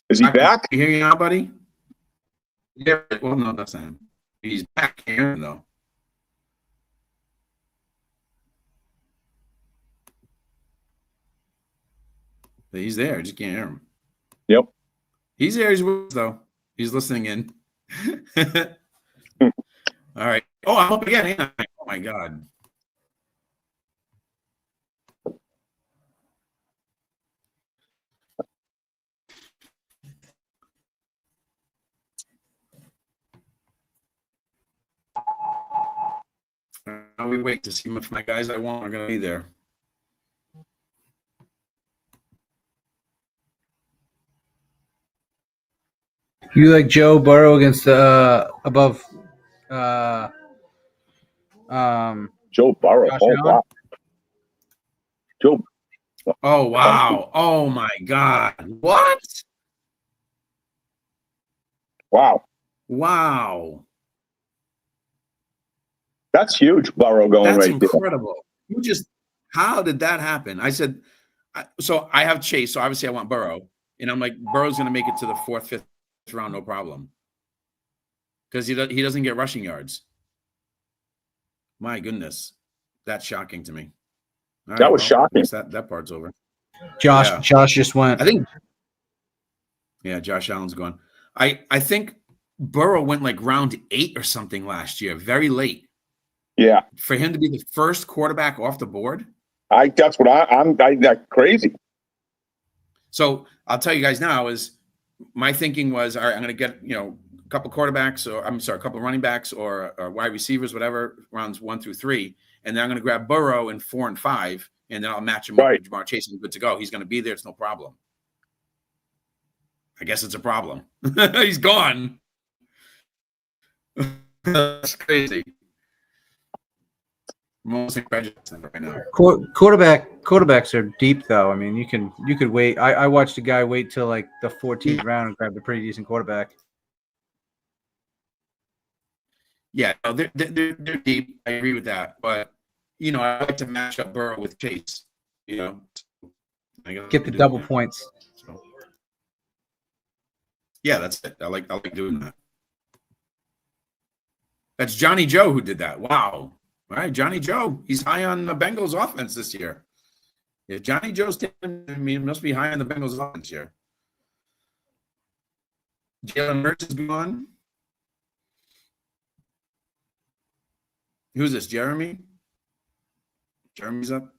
[SPEAKER 2] Is he back?
[SPEAKER 1] You hear you now, buddy? Yeah. Well, no, that's not him. He's back here though. But he's there. Just can't hear him.
[SPEAKER 2] Yep.
[SPEAKER 1] He's there. He's with us, though. He's listening in. All right. Oh, I'm up again. Oh, my God. Now we wait to see if my guys I want are going to be there.
[SPEAKER 3] You like Joe Burrow against above
[SPEAKER 2] Joe Burrow.
[SPEAKER 3] Josh
[SPEAKER 2] Oh, wow. Joe.
[SPEAKER 1] Oh, wow. Oh, my God. What?
[SPEAKER 2] Wow.
[SPEAKER 1] Wow.
[SPEAKER 2] That's huge, Burrow going
[SPEAKER 1] That's
[SPEAKER 2] right
[SPEAKER 1] incredible. How did that happen? I said, so I have Chase, so obviously I want Burrow. And I'm like, Burrow's going to make it to the 4th, 5th round, no problem. Because he doesn't get rushing yards. My goodness. That's shocking to me.
[SPEAKER 2] That was shocking.
[SPEAKER 1] That part's over.
[SPEAKER 3] Josh just went.
[SPEAKER 1] I think. Yeah, Josh Allen's gone. I think Burrow went like round 8 or something last year, very late.
[SPEAKER 2] Yeah.
[SPEAKER 1] For him to be the first quarterback off the board.
[SPEAKER 2] That's what I'm that's crazy.
[SPEAKER 1] So I'll tell you guys now is my thinking was, all right, I'm going to get, a couple quarterbacks a couple running backs or wide receivers, whatever, rounds 1 through 3. And then I'm going to grab Burrow in 4 and 5, and then I'll match him up with Jamar Chase and good to go. He's going to be there. It's no problem. I guess it's a problem. He's gone. That's crazy. Most incredible right now.
[SPEAKER 3] Quarterbacks are deep though. I mean, you could wait. I watched a guy wait till like the 14th round and grab a pretty decent quarterback.
[SPEAKER 1] Yeah, no, they're deep. I agree with that, but I like to match up Burrow with Chase.
[SPEAKER 3] Get the double points.
[SPEAKER 1] So, yeah, that's it. I like doing that. That's Johnny Joe who did that. Wow. All right, Johnny Joe. He's high on the Bengals offense this year. If Johnny Joe's taking, he must be high on the Bengals offense here. Jalen Hurts is gone. Who's this? Jeremy? Jeremy's up.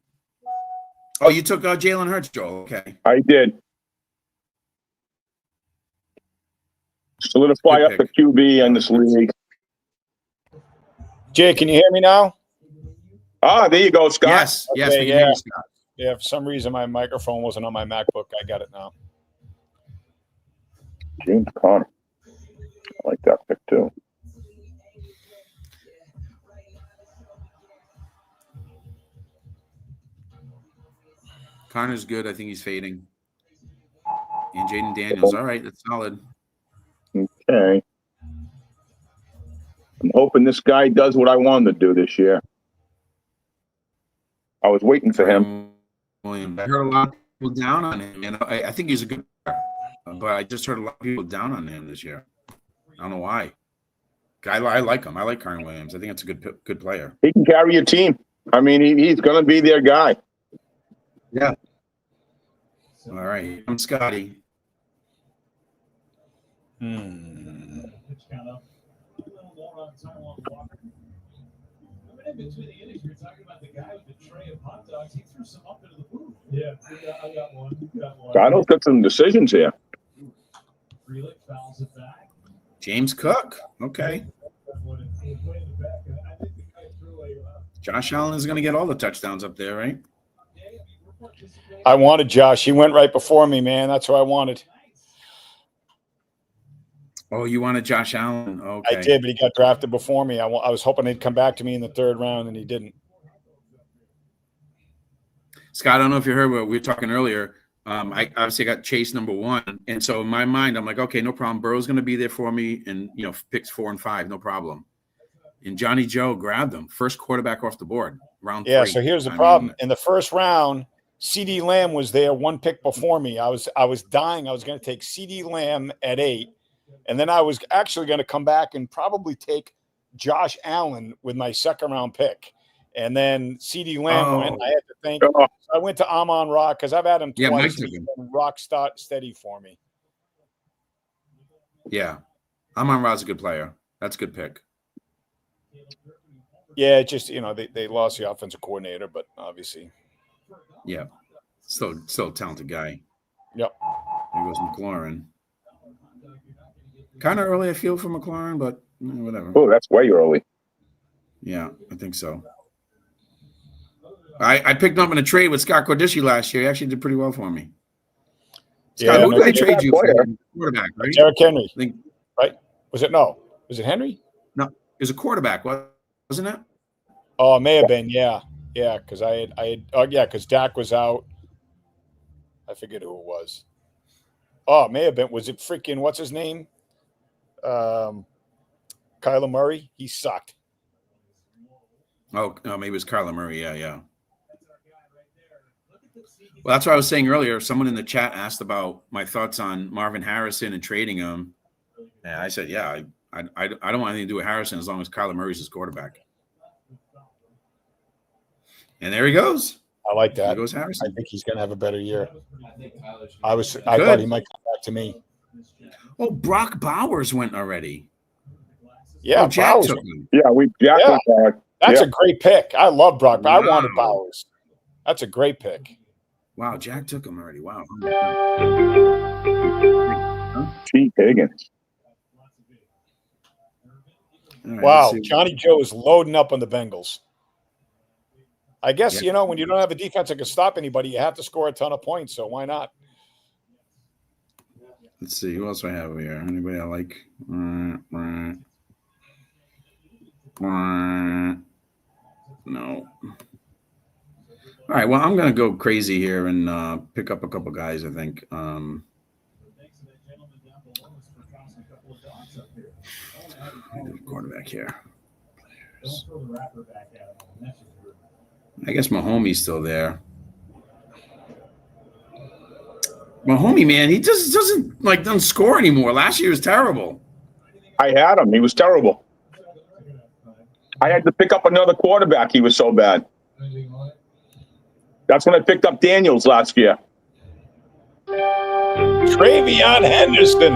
[SPEAKER 1] Oh, you took Jalen Hurts, Joel. Okay.
[SPEAKER 2] I did. Solidify up the QB in this league.
[SPEAKER 4] Jay, can you hear me now?
[SPEAKER 2] Ah, there you go, Scott.
[SPEAKER 1] Yes,
[SPEAKER 4] Okay,
[SPEAKER 1] yes, we can hear you, Scott.
[SPEAKER 4] Yeah, for some reason my microphone wasn't on my MacBook. I got it now.
[SPEAKER 2] James Conner. I like that pick too.
[SPEAKER 1] Connor's good. I think he's fading. And Jaden Daniels. All right, that's solid.
[SPEAKER 2] Okay. I'm hoping this guy does what I wanted to do this year. I was waiting for him.
[SPEAKER 1] Williams. I heard a lot of people down on him, and I think he's a good player. But I just heard a lot of people down on him this year. I don't know why. I like him. I like Kyron Williams. I think it's a good player.
[SPEAKER 2] He can carry your team. I mean, he's going to be their guy.
[SPEAKER 1] Yeah. All right. I'm Scotty.
[SPEAKER 5] Between the innings, you're talking about the guy with the tray of hot dogs. He threw some up into the booth. Yeah, I got one.
[SPEAKER 2] Donald's got some decisions here.
[SPEAKER 5] Fouls it back.
[SPEAKER 1] James Cook. Okay. Josh Allen is going to get all the touchdowns up there, right?
[SPEAKER 4] I wanted Josh. He went right before me, man. That's who I wanted.
[SPEAKER 1] Oh, you wanted Josh Allen? Okay.
[SPEAKER 4] I did, but he got drafted before me. I was hoping he'd come back to me in the third round, and he didn't.
[SPEAKER 1] Scott, I don't know if you heard what we were talking earlier. I obviously got Chase number 1, and so in my mind, I'm like, okay, no problem. Burrow's going to be there for me, and picks 4 and 5, no problem. And Johnny Joe grabbed him, first quarterback off the board, round 3.
[SPEAKER 4] Yeah. So here's the problem: in the first round, CeeDee Lamb was there, 1 pick before me. I was dying. I was going to take CeeDee Lamb at 8. And then I was actually going to come back and probably take Josh Allen with my second round pick. And then CeeDee Lamb went. I had to think. So I went to Amon Ra because I've had him twice. He's been rock steady for me.
[SPEAKER 1] Yeah. Amon Ra's a good player. That's a good pick.
[SPEAKER 4] Yeah, just, they lost the offensive coordinator, but obviously.
[SPEAKER 1] Yeah. Still a talented guy.
[SPEAKER 4] Yep.
[SPEAKER 1] There goes McLaurin. Kind of early, I feel, for McLaurin, but whatever.
[SPEAKER 2] Oh, that's way early.
[SPEAKER 1] Yeah, I think so. I picked up in a trade with Scott Cordisci last year. He actually did pretty well for me. Scott, who did I trade you for? Quarterback, right?
[SPEAKER 4] Derrick Henry.
[SPEAKER 1] I think,
[SPEAKER 4] right? Was it Henry?
[SPEAKER 1] No, it was a quarterback, wasn't it?
[SPEAKER 4] Oh, it may have been, yeah. Yeah, because because Dak was out. I forget who it was. Oh, it may have been. Was it freaking, what's his name? Kyler Murray. He sucked.
[SPEAKER 1] Oh, maybe it was Kyler Murray. Yeah. Well, that's what I was saying earlier. Someone in the chat asked about my thoughts on Marvin Harrison and trading him. And I said, yeah, I don't want anything to do with Harrison as long as Kyler Murray's his quarterback. And there he goes.
[SPEAKER 4] I like that.
[SPEAKER 1] There goes Harrison.
[SPEAKER 4] I think he's going to have a better year. I thought he might come back to me.
[SPEAKER 1] Oh, Brock Bowers went already.
[SPEAKER 4] Yeah,
[SPEAKER 1] Jack
[SPEAKER 4] Bowers.
[SPEAKER 1] took him.
[SPEAKER 2] Yeah, Jack was back.
[SPEAKER 4] That's a great pick. I love Brock.
[SPEAKER 1] Wow.
[SPEAKER 4] I wanted Bowers. That's a great pick.
[SPEAKER 1] Wow, Jack took him already. Wow.
[SPEAKER 2] T. Higgins.
[SPEAKER 1] Right,
[SPEAKER 4] wow, Johnny Joe is loading up on the Bengals. I guess, when you don't have a defense that can stop anybody, you have to score a ton of points, so why not?
[SPEAKER 1] Let's see. Who else do I have here? Anybody I like? No. All right. Well, I'm going to go crazy here and pick up a couple guys, I think. Quarterback here. I guess Mahomes still there. Mahomey, man, he just doesn't score anymore. Last year was terrible.
[SPEAKER 2] I had him. He was terrible. I had to pick up another quarterback. He was so bad. That's when I picked up Daniels last year.
[SPEAKER 4] Travion Henderson.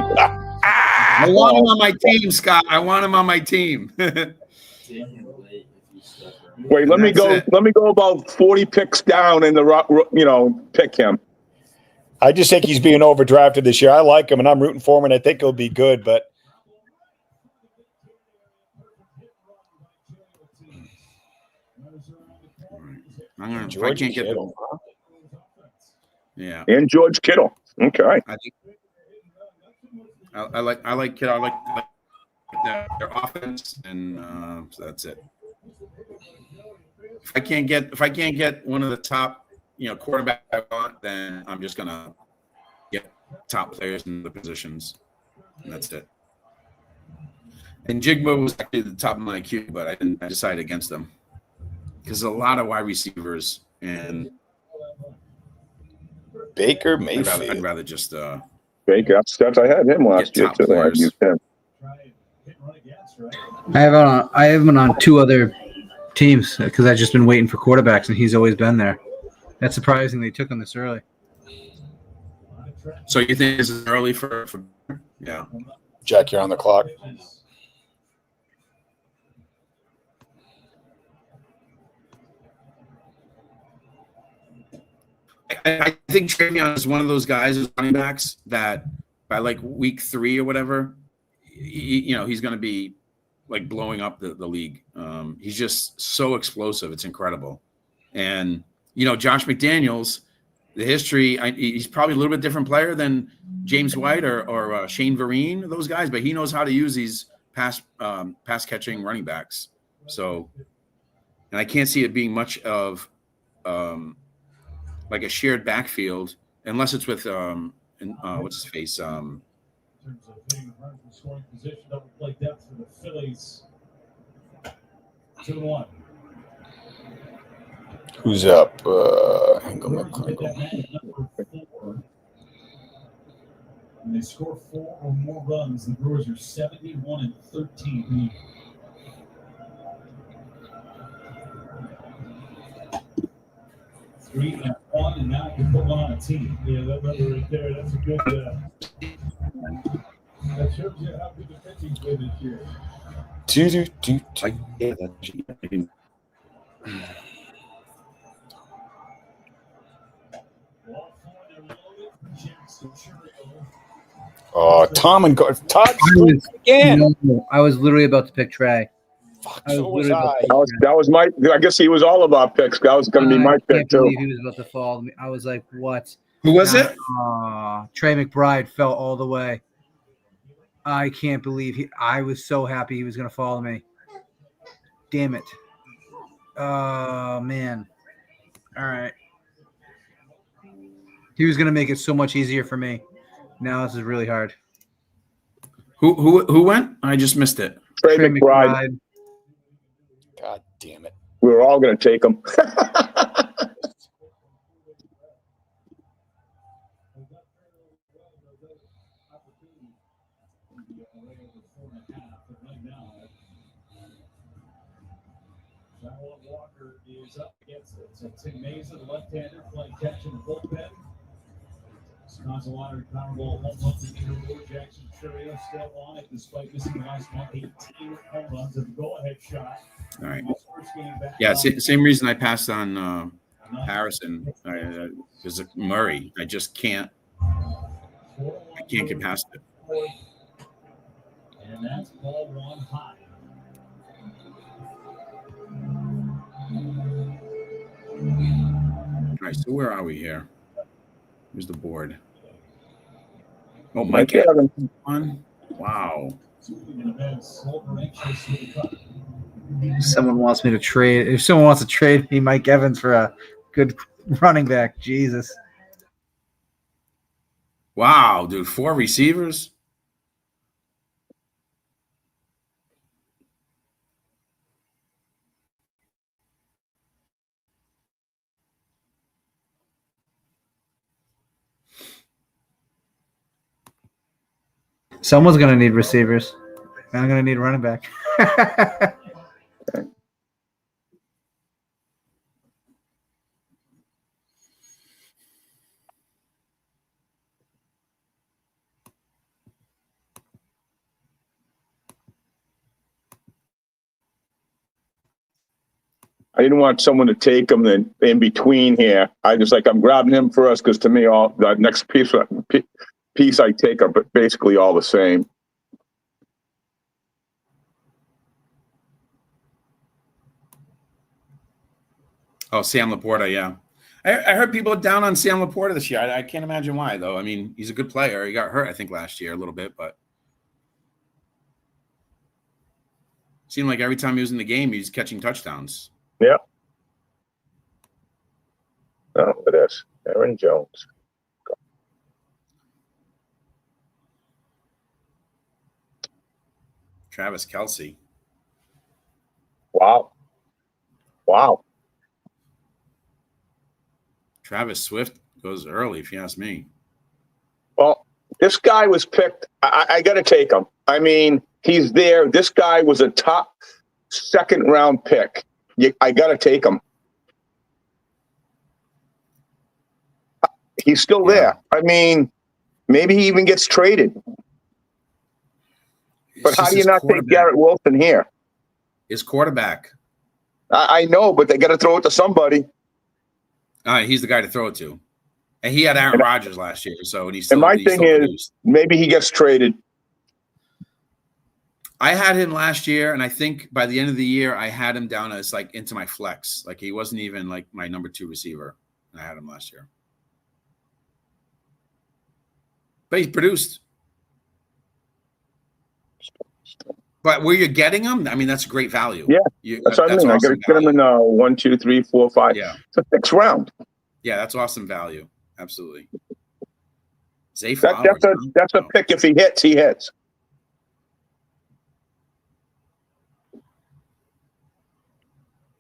[SPEAKER 1] I want him on my team, Scott. I want him on my team.
[SPEAKER 2] Wait, let me go about 40 picks down in the pick him.
[SPEAKER 4] I just think he's being overdrafted this year. I like him, and I'm rooting for him, and I think he'll be good. But
[SPEAKER 1] if I can't get Kittle. Yeah,
[SPEAKER 2] and George Kittle. Okay,
[SPEAKER 1] I like Kittle. I like their offense, and so that's it. If I can't get one of the top quarterback I want, then I'm just gonna get top players in the positions, and that's it. And Jigba was actually the top of my queue, but I decided against them because there's a lot of wide receivers, and
[SPEAKER 4] Baker Mayfield.
[SPEAKER 1] I'd rather just
[SPEAKER 2] Baker. That's I had him last year too. I used him.
[SPEAKER 3] I have him on two other teams because I've just been waiting for quarterbacks, and he's always been there. That's surprising they took him this early.
[SPEAKER 1] So you think this is early for yeah?
[SPEAKER 4] Jack, you're on the clock.
[SPEAKER 1] I think Travion is one of those guys as running backs that by like week 3 or whatever, he's going to be like blowing up the league. He's just so explosive. It's incredible. And, Josh McDaniels, the history, he's probably a little bit different player than James White or Shane Vereen, those guys, but he knows how to use these pass catching running backs. So, and I can't see it being much of like a shared backfield unless it's with what's his face?
[SPEAKER 5] In terms of hitting the run from scoring position, double play depth for the Phillies. 2-1.
[SPEAKER 4] Who's up?
[SPEAKER 5] When they score 4 or more runs, the Brewers are 71-13. 3-1, and now you can put one on a team. Yeah, that number right there, that's a good. That shows you how good the pitching's been this year.
[SPEAKER 4] Oh, Todd again.
[SPEAKER 3] No, I was literally about to pick Trey.
[SPEAKER 4] Fuck, so was I.
[SPEAKER 2] That was my. I guess he was all of our picks. That was going to be my pick
[SPEAKER 3] can't
[SPEAKER 2] too.
[SPEAKER 3] believe he was about to fall. I was like, what?
[SPEAKER 1] Who was it?
[SPEAKER 3] Trey McBride fell all the way. I can't believe I was so happy he was going to follow me. Damn it. Oh, man. All right. He was going to make it so much easier for me. Now this is really hard.
[SPEAKER 1] Who went? I just missed it.
[SPEAKER 2] Trey McBride.
[SPEAKER 4] God damn it.
[SPEAKER 2] We were all going to take him.
[SPEAKER 5] Walker is up against it. So Tim Mason, the left-hander, playing catch in the bullpen. Wisconsin lottery Powerball home run leader Jackson Churio still on it despite missing the last 18 home runs of the go-ahead shot.
[SPEAKER 1] All right. Yeah, same reason I passed on Harrison because Murray. I just can't. I can't get past it.
[SPEAKER 5] And that's ball one high.
[SPEAKER 1] All right, so where are we here? Here's the board. Oh, Mike Evans. Wow.
[SPEAKER 3] Someone wants me to trade. If someone wants to trade me Mike Evans for a good running back, Jesus.
[SPEAKER 1] Wow, dude, 4 receivers.
[SPEAKER 3] Someone's going to need receivers. I'm going to need a running back.
[SPEAKER 2] I didn't want someone to take him in between here. I'm grabbing him first because to me, all the next piece I take are basically all the same.
[SPEAKER 1] Oh, Sam Laporta, yeah. I heard people are down on Sam Laporta this year. I can't imagine why, though. I mean, he's a good player. He got hurt, I think, last year a little bit, but seemed like every time he was in the game, he was catching touchdowns.
[SPEAKER 2] Yeah. Oh, look at this. Aaron Jones.
[SPEAKER 1] Travis Kelce.
[SPEAKER 2] Wow.
[SPEAKER 1] Travis Swift goes early, if you ask me.
[SPEAKER 2] Well, this guy was picked. I got to take him. I mean, he's there. This guy was a top second-round pick. I got to take him. He's still there. I mean, maybe he even gets traded. But how do you not take Garrett Wilson here?
[SPEAKER 1] His quarterback.
[SPEAKER 2] I know, but they got to throw it to somebody.
[SPEAKER 1] He's the guy to throw it to. And he had Aaron Rodgers last year, so he's still.
[SPEAKER 2] And my thing is, maybe he gets traded.
[SPEAKER 1] I had him last year, and I think by the end of the year, I had him down as like into my flex. Like he wasn't even like my number 2 receiver. I had him last year. But he's produced. But where you're getting him, I mean, that's great value.
[SPEAKER 2] Yeah, that's what I mean. I got to get him in 1, 2, 3, 4, 5.
[SPEAKER 1] Yeah,
[SPEAKER 2] it's a 6th round.
[SPEAKER 1] Yeah, that's awesome value. Absolutely. Zay
[SPEAKER 2] Flowers, that's a pick. If he hits, he hits.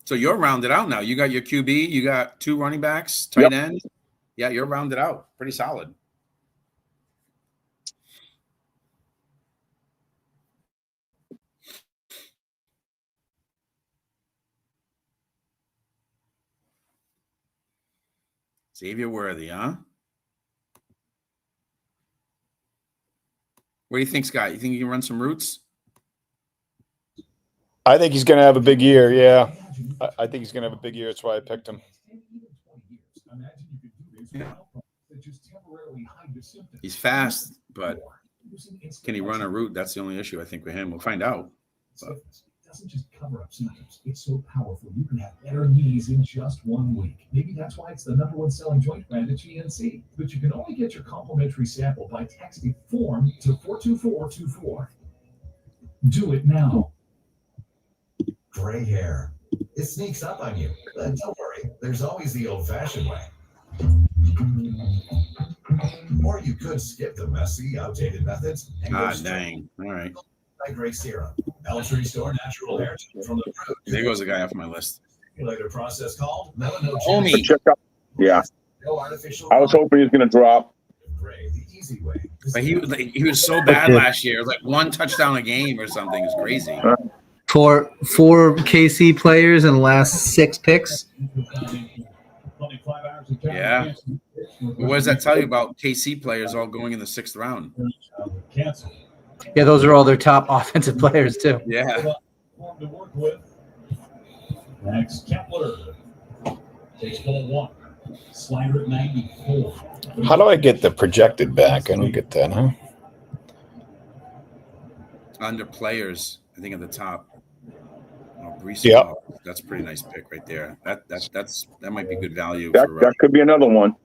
[SPEAKER 1] So you're rounded out now. You got your QB. You got 2 running backs, tight end. Yeah, you're rounded out. Pretty solid. Xavier Worthy, huh? What do you think, Scott? You think he can run some routes?
[SPEAKER 4] I think he's going to have a big year, yeah. I think he's going to have a big year. That's why I picked him.
[SPEAKER 1] Yeah. He's fast, but can he run a route? That's the only issue, I think, with him. We'll find out. But.
[SPEAKER 5] Doesn't just cover up symptoms. It's so powerful. You can have better knees in just 1 week. Maybe that's why it's the #1 selling joint brand at GNC. But you can only get your complimentary sample by texting FORM to 42424. Do it now.
[SPEAKER 6] Gray hair. It sneaks up on you. But don't worry. There's always the old-fashioned way. Or you could skip the messy, outdated methods.
[SPEAKER 1] Dang. All right.
[SPEAKER 6] Gray serum. Eltree Store natural hair from the root.
[SPEAKER 1] There goes a guy off my list.
[SPEAKER 6] Later process called melanogenic.
[SPEAKER 1] Homie.
[SPEAKER 2] Yeah.
[SPEAKER 6] No artificial.
[SPEAKER 2] I was hoping he was going to drop.
[SPEAKER 6] Gray, the easy way.
[SPEAKER 1] But he was so bad last year. It was like 1 touchdown a game or something. It's crazy.
[SPEAKER 3] Four KC players in the last 6 picks.
[SPEAKER 1] Yeah. What does that tell you about KC players all going in the 6th round?
[SPEAKER 3] Yeah, those are all their top offensive players, too.
[SPEAKER 1] Yeah.
[SPEAKER 5] Max Kepler takes ball 1. Slider at 94.
[SPEAKER 4] How do I get the projected back? I don't get that, huh?
[SPEAKER 1] Under players, I think at the top.
[SPEAKER 2] Yeah,
[SPEAKER 1] that's a pretty nice pick right there. That might be good value.
[SPEAKER 2] That could be another one.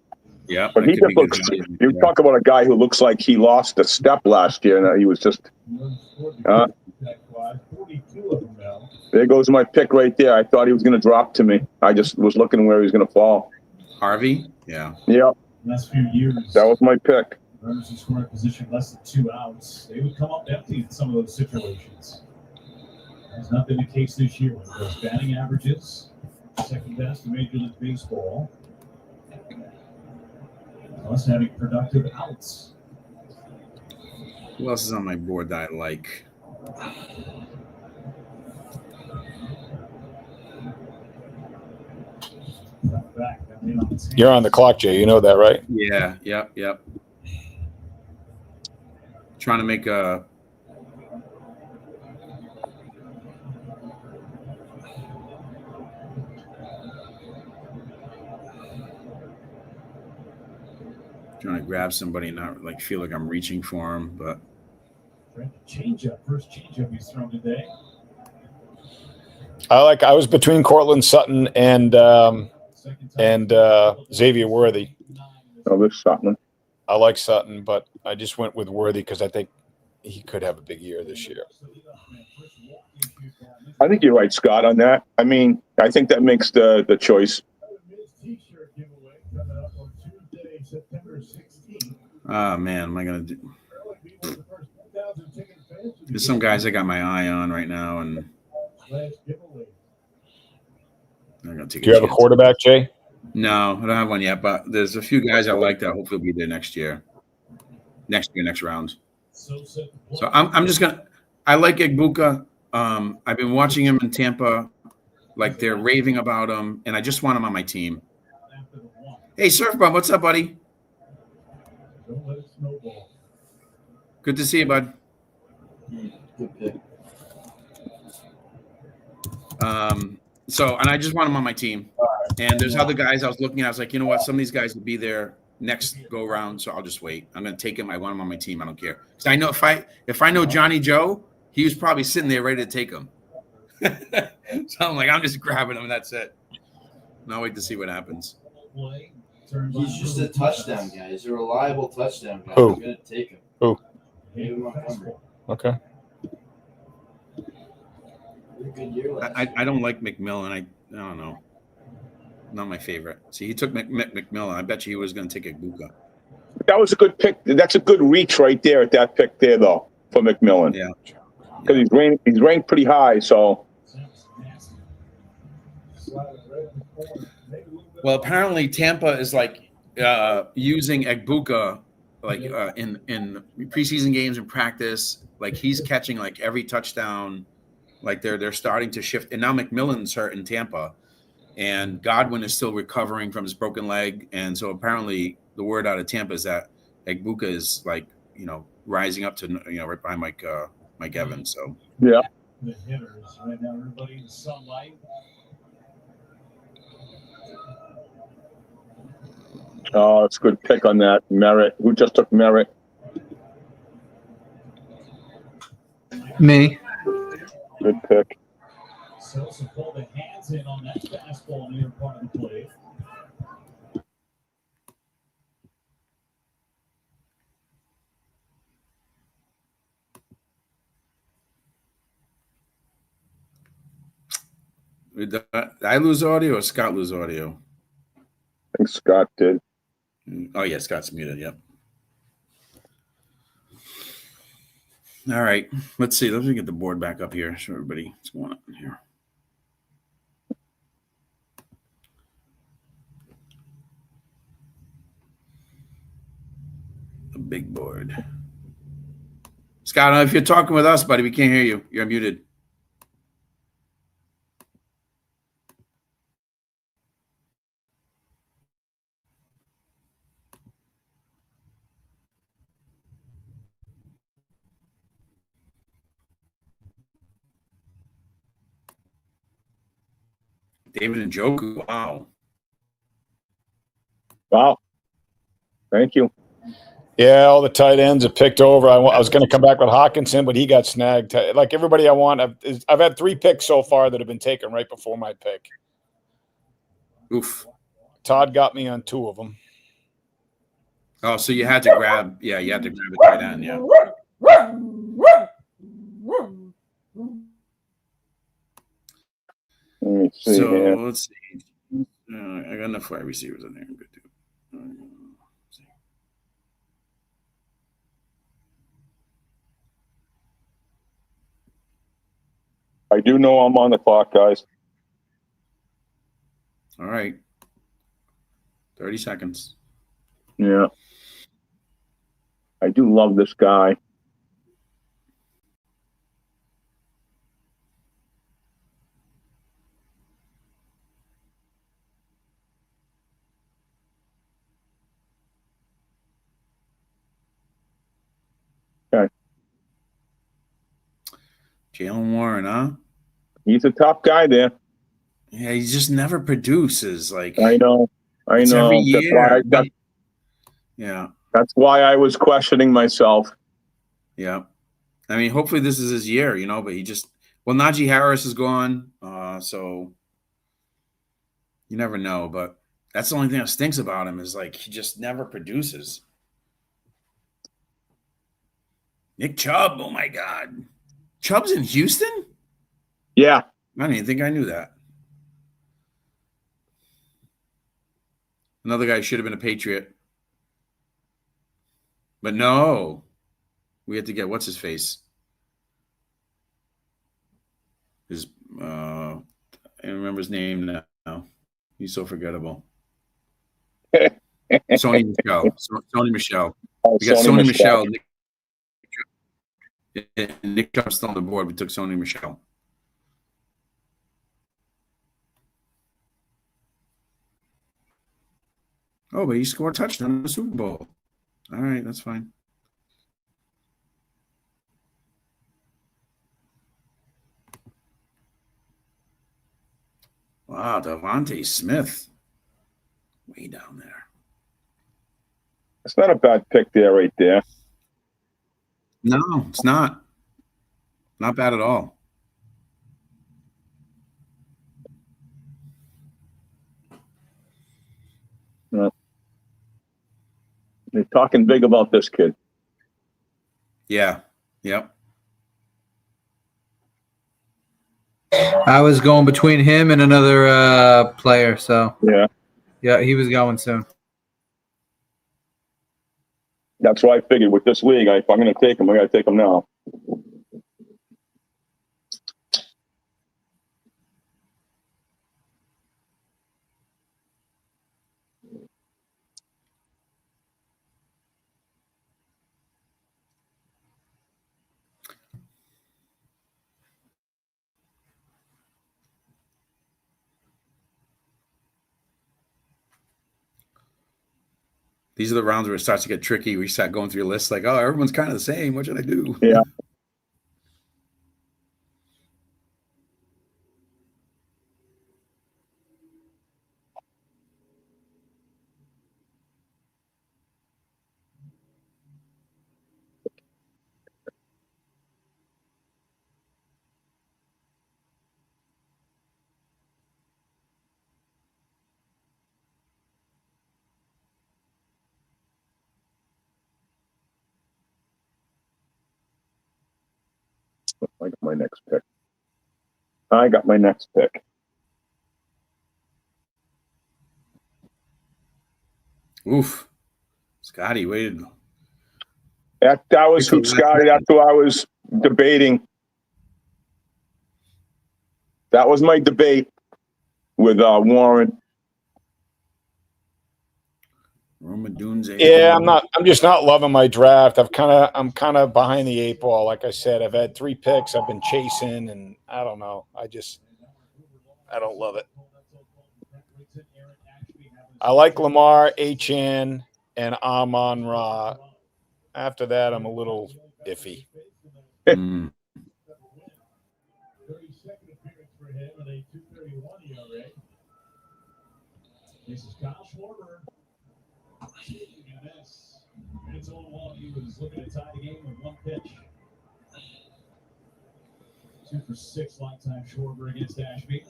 [SPEAKER 1] Yeah,
[SPEAKER 2] but he just looks. You talk about a guy who looks like he lost a step last year, and he was just. There goes my pick right there. I thought he was going to drop to me. I just was looking where he was going to fall.
[SPEAKER 1] Harvey, yeah.
[SPEAKER 5] Last few years,
[SPEAKER 2] that was my pick.
[SPEAKER 5] Runners in scoring position less than 2 outs. They would come up empty in some of those situations. That's not been the case this year. When those batting averages, second best in Major League Baseball. Plus having productive outs.
[SPEAKER 1] Who else is on my board that I like?
[SPEAKER 4] You're on the clock, Jay. You know that, right?
[SPEAKER 1] Yeah, yep. Trying to make a trying to grab somebody and not like feel like I'm reaching for him, but
[SPEAKER 5] first changeup he's thrown today.
[SPEAKER 4] I was between Cortland Sutton and Xavier Worthy.
[SPEAKER 2] Oh, this Sutton.
[SPEAKER 4] I like Sutton, but I just went with Worthy because I think he could have a big year this year.
[SPEAKER 2] I think you're right, Scott, on that. I mean, I think that makes the choice.
[SPEAKER 1] oh man, am I gonna do? There's some guys I got my eye on right now, and I'm gonna take.
[SPEAKER 4] Do you have a quarterback, Jay?
[SPEAKER 1] No, I don't have one yet, but there's a few guys I like that hopefully will be there next round. So I'm just gonna. I like Egbuka. I've been watching him in Tampa, like they're raving about him, and I just want him on my team. Hey, Surfbum, what's up, buddy? Good to see you, bud.
[SPEAKER 7] Good pick.
[SPEAKER 1] So, and I just want him on my team. And there's other guys I was looking at. I was like, you know what? Some of these guys will be there next go round, so I'll just wait. I'm going to take him. I want him on my team. I don't care. Because I know if I know Johnny Joe, he was probably sitting there ready to take him. So I'm like, I'm just grabbing him, and that's it. And I'll wait to see what happens.
[SPEAKER 7] He's just a touchdown guy. He's a reliable touchdown guy.
[SPEAKER 4] Who?
[SPEAKER 7] I'm going to take him.
[SPEAKER 4] Who?
[SPEAKER 7] David Montgomery.
[SPEAKER 4] Okay.
[SPEAKER 7] Good year last
[SPEAKER 1] I don't like McMillan. I don't know. Not my favorite. See, he took McMillan. I bet you he was going to take Egbuka.
[SPEAKER 2] That was a good pick. That's a good reach right there at that pick there, though, for McMillan.
[SPEAKER 1] Yeah.
[SPEAKER 2] Because he's ranked pretty high, so.
[SPEAKER 1] Well, apparently Tampa is like using Egbuka like in preseason games and practice. Like he's catching like every touchdown. Like they're starting to shift. And now McMillan's hurt in Tampa. And Godwin is still recovering from his broken leg. And so apparently the word out of Tampa is that Egbuka is like, rising up to, right behind Mike Evans. So,
[SPEAKER 2] yeah.
[SPEAKER 5] The hitters right now, everybody in sunlight.
[SPEAKER 2] Oh, it's a good pick on that. Merritt. Who just took Merritt?
[SPEAKER 3] Me.
[SPEAKER 2] Good pick.
[SPEAKER 5] Sosa pulled the hands in on that fastball near part of the play.
[SPEAKER 1] Did I lose audio or Scott lose audio?
[SPEAKER 2] I think Scott did.
[SPEAKER 1] Oh, yeah, Scott's muted. Yep. All right. Let's see. Let me get the board back up here. Show everybody what's going on here. The big board. Scott, if you're talking with us, buddy, we can't hear you. You're muted. David Njoku. Wow.
[SPEAKER 2] Wow. Thank you.
[SPEAKER 4] Yeah, all the tight ends are picked over. I was going to come back with Hawkinson, but he got snagged. Like everybody I want, I've had 3 picks so far that have been taken right before my pick.
[SPEAKER 1] Oof.
[SPEAKER 4] Todd got me on 2 of them.
[SPEAKER 1] Oh, so you had to grab, you had to grab a tight end, yeah.
[SPEAKER 2] Let me see
[SPEAKER 1] So
[SPEAKER 2] here.
[SPEAKER 1] let's see. I got enough wide receivers in there. I'm good to.
[SPEAKER 2] I do know I'm on the clock, guys.
[SPEAKER 1] All right. 30 seconds.
[SPEAKER 2] Yeah. I do love this guy. Okay.
[SPEAKER 1] Jalen Warren, huh?
[SPEAKER 2] He's a top guy there.
[SPEAKER 1] Yeah, he just never produces. Like
[SPEAKER 2] I know.
[SPEAKER 1] it's every year.
[SPEAKER 2] Yeah. That's why I was questioning myself.
[SPEAKER 1] Yeah. I mean, hopefully this is his year, but he just Najee Harris is gone. So you never know, but that's the only thing that stinks about him is like he just never produces. Nick Chubb, oh my God. Chubb's in Houston?
[SPEAKER 2] Yeah.
[SPEAKER 1] I didn't even think I knew that. Another guy should have been a Patriot. But no. We had to get what's his face? I don't remember his name now. He's so forgettable. Sony Michel. Sony Michel. We got Sony Michel. Nick Chubb's still on the board. We took Sony Michel. Oh, but he scored a touchdown in the Super Bowl. All right, that's fine. Wow, Devontae Smith. Way down there.
[SPEAKER 2] It's not a bad pick there, right there.
[SPEAKER 1] No, it's not. Not bad at all.
[SPEAKER 2] No. They're talking big about this kid.
[SPEAKER 1] Yeah. Yep.
[SPEAKER 3] I was going between him and another player, so
[SPEAKER 2] yeah,
[SPEAKER 3] he was going soon.
[SPEAKER 2] That's why I figured with this league, if I'm going to take him, I got to take him now.
[SPEAKER 1] These are the rounds where it starts to get tricky. We start going through your list like, oh, everyone's kind of the same. What should I do?
[SPEAKER 2] Yeah. I got my next pick.
[SPEAKER 1] Oof. Scotty waited.
[SPEAKER 2] That was who, Scotty. That's who I was debating. That was my debate with Warren.
[SPEAKER 4] Yeah, I'm just not loving my draft. I'm kind of behind the eight ball. Like I said, I've had 3 picks. I've been chasing, and I don't know. I don't love it. I like Lamar, HN, and Amon-Ra. After that, I'm a little iffy.
[SPEAKER 5] 32nd appearance for him at a 2.31 ERA. This is Kyle Schwarber. And it's all while he was looking to tie the game with 1 pitch. 2 for 6 lifetime Schwarber against Ashby.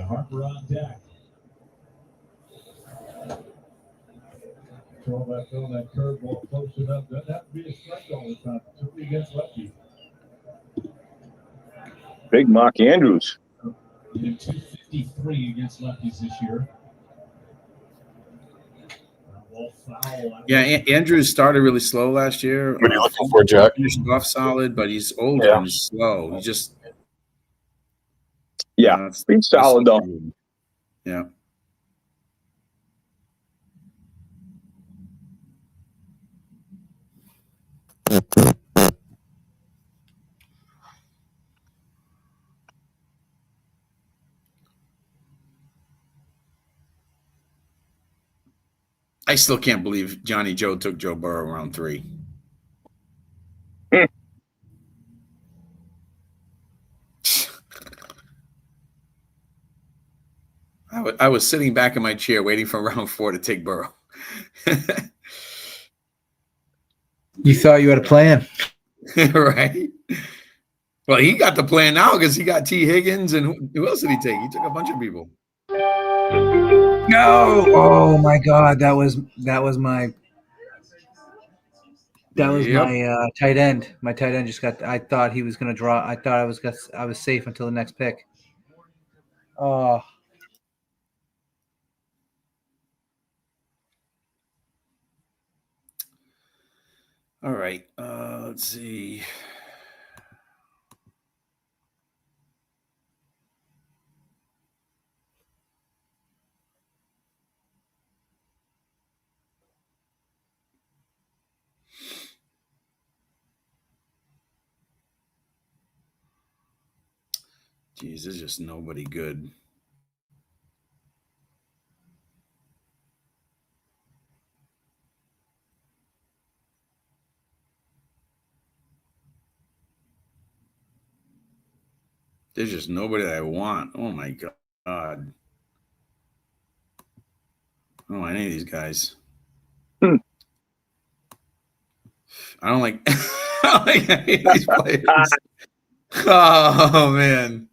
[SPEAKER 5] Harper on deck. Throw that curveball close enough. Doesn't have to be a strike all the time, particularly against lefties.
[SPEAKER 2] Big Mark Andrews.
[SPEAKER 5] He had 253 against lefties this year.
[SPEAKER 1] Yeah, Andrews started really slow last year.
[SPEAKER 4] What are you looking for, Jack?
[SPEAKER 1] Finished off solid, but he's older and he's slow. He just
[SPEAKER 2] he's solid though.
[SPEAKER 1] Yeah. I still can't believe Johnny Joe took Joe Burrow round 3. I was sitting back in my chair waiting for round 4 to take Burrow.
[SPEAKER 3] You thought you had a plan.
[SPEAKER 1] Right? Well, he got the plan now because he got T. Higgins, and who else did he take? He took a bunch of people.
[SPEAKER 3] No! Oh my God, that was my tight end. My tight end just got. I thought he was going to draw. I thought I was safe until the next pick. Oh.
[SPEAKER 1] All right. Let's see. Jeez, there's just nobody good. There's just nobody that I want. Oh my God. I don't want any of these guys. I don't like, I don't like any of these players. Oh man.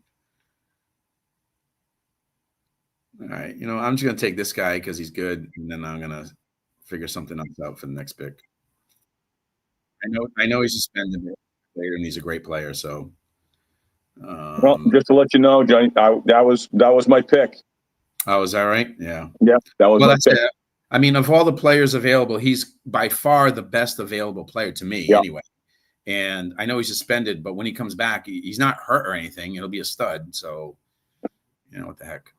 [SPEAKER 1] All right. You know, I'm just gonna take this guy because he's good, and then I'm gonna figure something else out for the next pick. I know he's suspended later, and he's a great player. So,
[SPEAKER 2] Well, just to let you know, Johnny, that was my pick.
[SPEAKER 1] Oh, is that right? Yeah.
[SPEAKER 2] Yeah, that was my pick.
[SPEAKER 1] It. I mean, of all the players available, he's by far the best available player to me, anyway. And I know he's suspended, but when he comes back, he's not hurt or anything. It'll be a stud. So, you know, what the heck.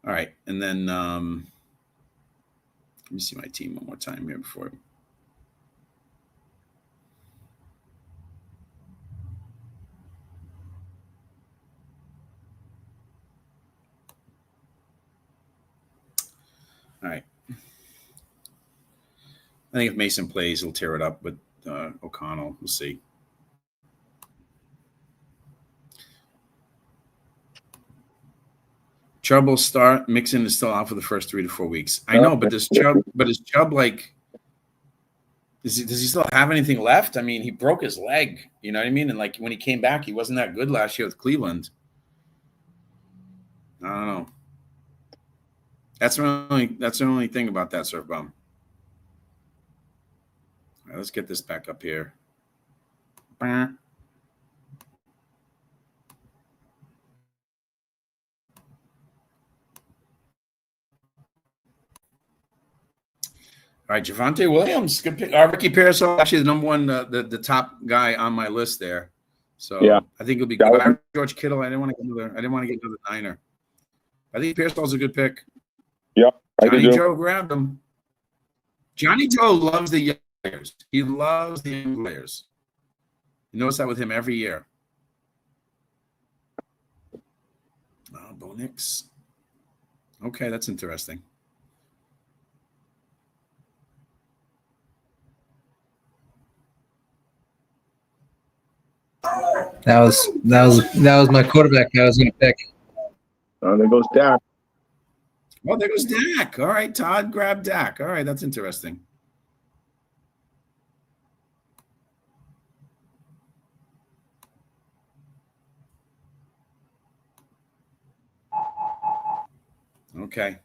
[SPEAKER 1] All right. And then let me see my team one more time here before. All right. I think if Mason plays, he'll tear it up with O'Connell. We'll see. Chubb will start. Mixon is still out for the first 3 to 4 weeks. I know, but is Chubb like? Does he still have anything left? I mean, he broke his leg. You know what I mean? And like when he came back, he wasn't that good last year with Cleveland. I don't know. That's the only thing about that, Surf Bum. All right, let's get this back up here. All right, Javonte Williams, good pick. Ricky Pearsall, actually the number one, the top guy on my list there. So yeah, I think it'll be good. George Kittle, I didn't want to get another Niner. I think Pearsall's a good pick.
[SPEAKER 2] Yeah,
[SPEAKER 1] Johnny Joe grabbed him. Johnny Joe loves the young players. He loves the young players. You notice that with him every year. Bo Nix. Okay, that's interesting.
[SPEAKER 3] That was my quarterback I was going to pick.
[SPEAKER 2] Oh, there goes Dak.
[SPEAKER 1] Oh, there goes Dak. All right, Todd grabbed Dak. All right, that's interesting. Okay.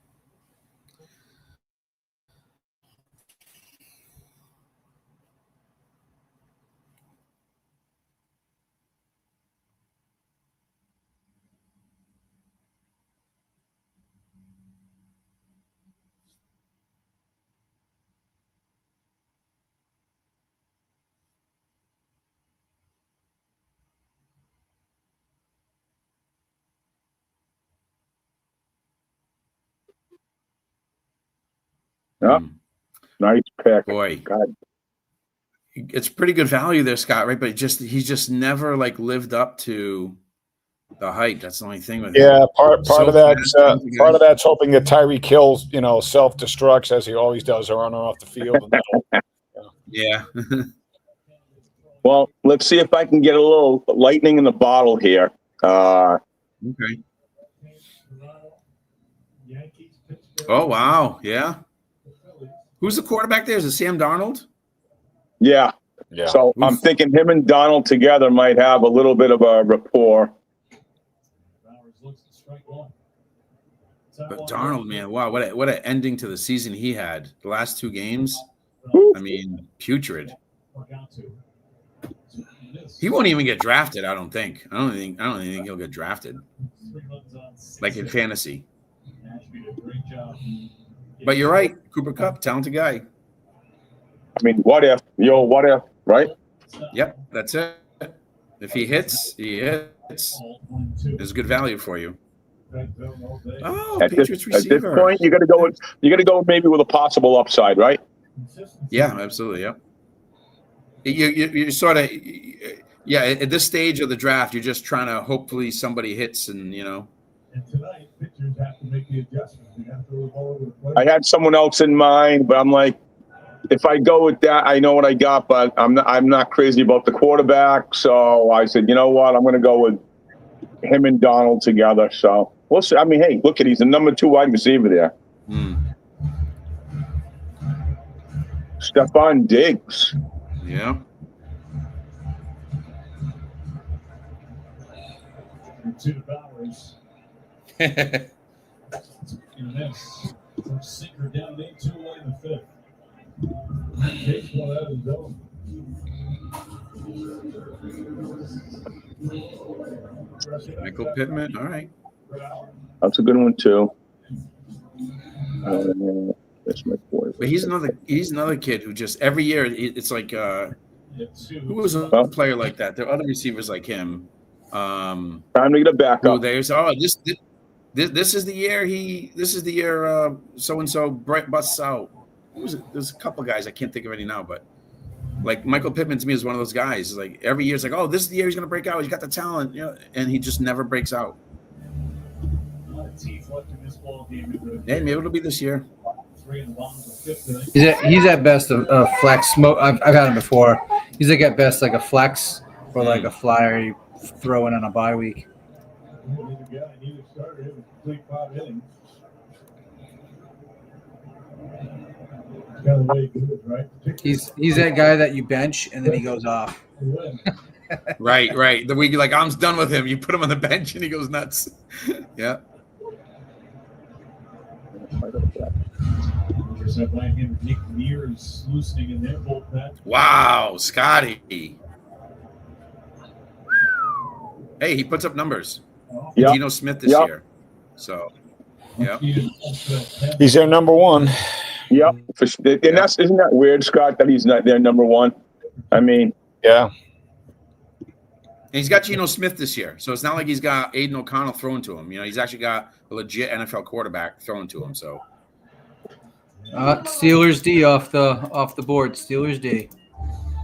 [SPEAKER 2] Yeah, nice pick.
[SPEAKER 1] Boy,
[SPEAKER 2] God.
[SPEAKER 1] It's pretty good value there, Scott. Right, but he's just never like lived up to The height. That's the only thing with
[SPEAKER 4] Yeah,
[SPEAKER 1] him.
[SPEAKER 4] part
[SPEAKER 1] So
[SPEAKER 4] of that's
[SPEAKER 1] fast,
[SPEAKER 4] part of that's hoping that Tyreek Hill's self-destructs as he always does, running off the field. And
[SPEAKER 1] Yeah.
[SPEAKER 2] Well, let's see if I can get a little lightning in the bottle here.
[SPEAKER 1] Okay. Oh wow, yeah. Who's the quarterback there? Is it Sam Darnold?
[SPEAKER 2] Yeah. So
[SPEAKER 1] Oof.
[SPEAKER 2] I'm thinking him and Donald together might have a little bit of a rapport.
[SPEAKER 1] But Darnold, man, wow, what an ending to the season he had. The last 2 games, I mean, putrid. He won't even get drafted. I don't think. I don't think he'll get drafted. Like in fantasy. But you're right, Cooper Kupp, talented guy.
[SPEAKER 2] I mean, what if, right?
[SPEAKER 1] Yep, that's it. If he hits, he hits. There's good value for you. Oh, Patriots receiver.
[SPEAKER 2] At this point, you got to go maybe with a possible upside, right?
[SPEAKER 1] Yeah, absolutely. Yep. You sort of, yeah. At this stage of the draft, you're just trying to hopefully somebody hits, and
[SPEAKER 5] And tonight, pitchers have to make the adjustment. They have to throw the ball over the plate.
[SPEAKER 2] I had someone else in mind, but I'm like, if I go with that, I know what I got, but I'm not crazy about the quarterback. So I said, you know what? I'm going to go with him and Donald together. So we'll see. I mean, hey, look at, he's the number 2 wide receiver there. Stephon Diggs.
[SPEAKER 1] Yeah.
[SPEAKER 5] To the Bowers. In this, sinker down 8-2 away in the 5th. Takes one out of the zone.
[SPEAKER 1] Michael Pittman. All right.
[SPEAKER 2] That's a good one too. That's my boy.
[SPEAKER 1] But he's another kid who just every year it's like who was a player like that? There are other receivers like him.
[SPEAKER 2] Time to get a backup.
[SPEAKER 1] This is the year so and so busts out. There's a couple guys I can't think of any now, but like Michael Pittman to me is one of those guys. Like every year it's like, oh, this is the year he's gonna break out. He's got the talent, and he just never breaks out. Hey, maybe it'll be this year.
[SPEAKER 3] He's at best a flex. I've had him before. He's like at best like a flex or like a flyer you throw in on a bye week. He's that guy that you bench and then he goes off.
[SPEAKER 1] Right. The week you're like, I'm done with him. You put him on the bench and he goes nuts. Yeah. Wow, Scotty. Hey, he puts up numbers.
[SPEAKER 2] Yep.
[SPEAKER 1] Geno Smith this year. So, yeah.
[SPEAKER 4] he's their number 1.
[SPEAKER 2] Yep. And isn't that weird, Scott, that he's not their number 1? I mean,
[SPEAKER 4] yeah.
[SPEAKER 1] And he's got Geno Smith this year, so it's not like he's got Aiden O'Connell thrown to him. He's actually got a legit NFL quarterback thrown to him. So,
[SPEAKER 3] Steelers D off the board. Steelers D.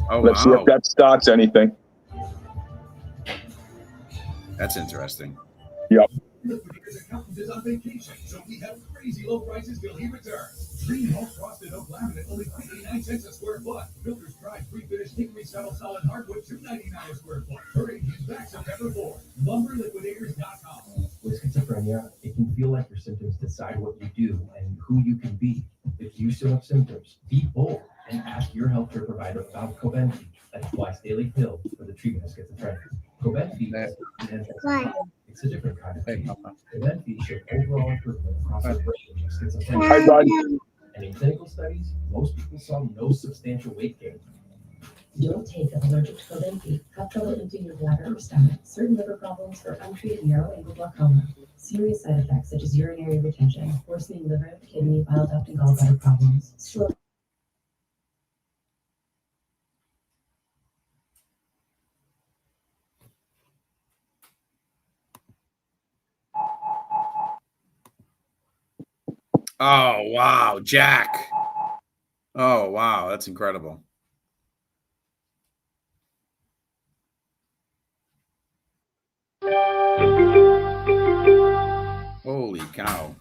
[SPEAKER 1] Oh,
[SPEAKER 2] let's see if that starts anything.
[SPEAKER 1] That's interesting.
[SPEAKER 2] Yep.
[SPEAKER 6] Because accountant is on vacation, so we have crazy low prices till he returns. Dream Home Frosted Oak Laminate, only 99 cents a square foot. Builder's Pride Pre-Finished Hickory Saddle Solid Hardwood, $2.99 a square foot. Hurry, he's back September 4th. LumberLiquidators.com.
[SPEAKER 8] With schizophrenia, it can feel like your symptoms decide what you do and who you can be. If you still have symptoms, be bold and ask your healthcare provider about Cobenfy, a twice daily pill for the treatment of schizophrenia. Cobenfy is it's a different kind of treatment. Cobenfy showed overall improvement across a range of schizophrenia.
[SPEAKER 2] Hi, bud.
[SPEAKER 8] And in clinical studies, most people saw no substantial weight gain.
[SPEAKER 9] Don't take if allergic to Cobenfy, have trouble emptying your bladder or stomach, certain liver problems, or untreated narrow-angle glaucoma. Serious side effects such as urinary retention, worsening liver, kidney, bile duct, and gallbladder problems. Slow.
[SPEAKER 1] Oh, wow, Jack. Oh, wow, that's incredible. cow.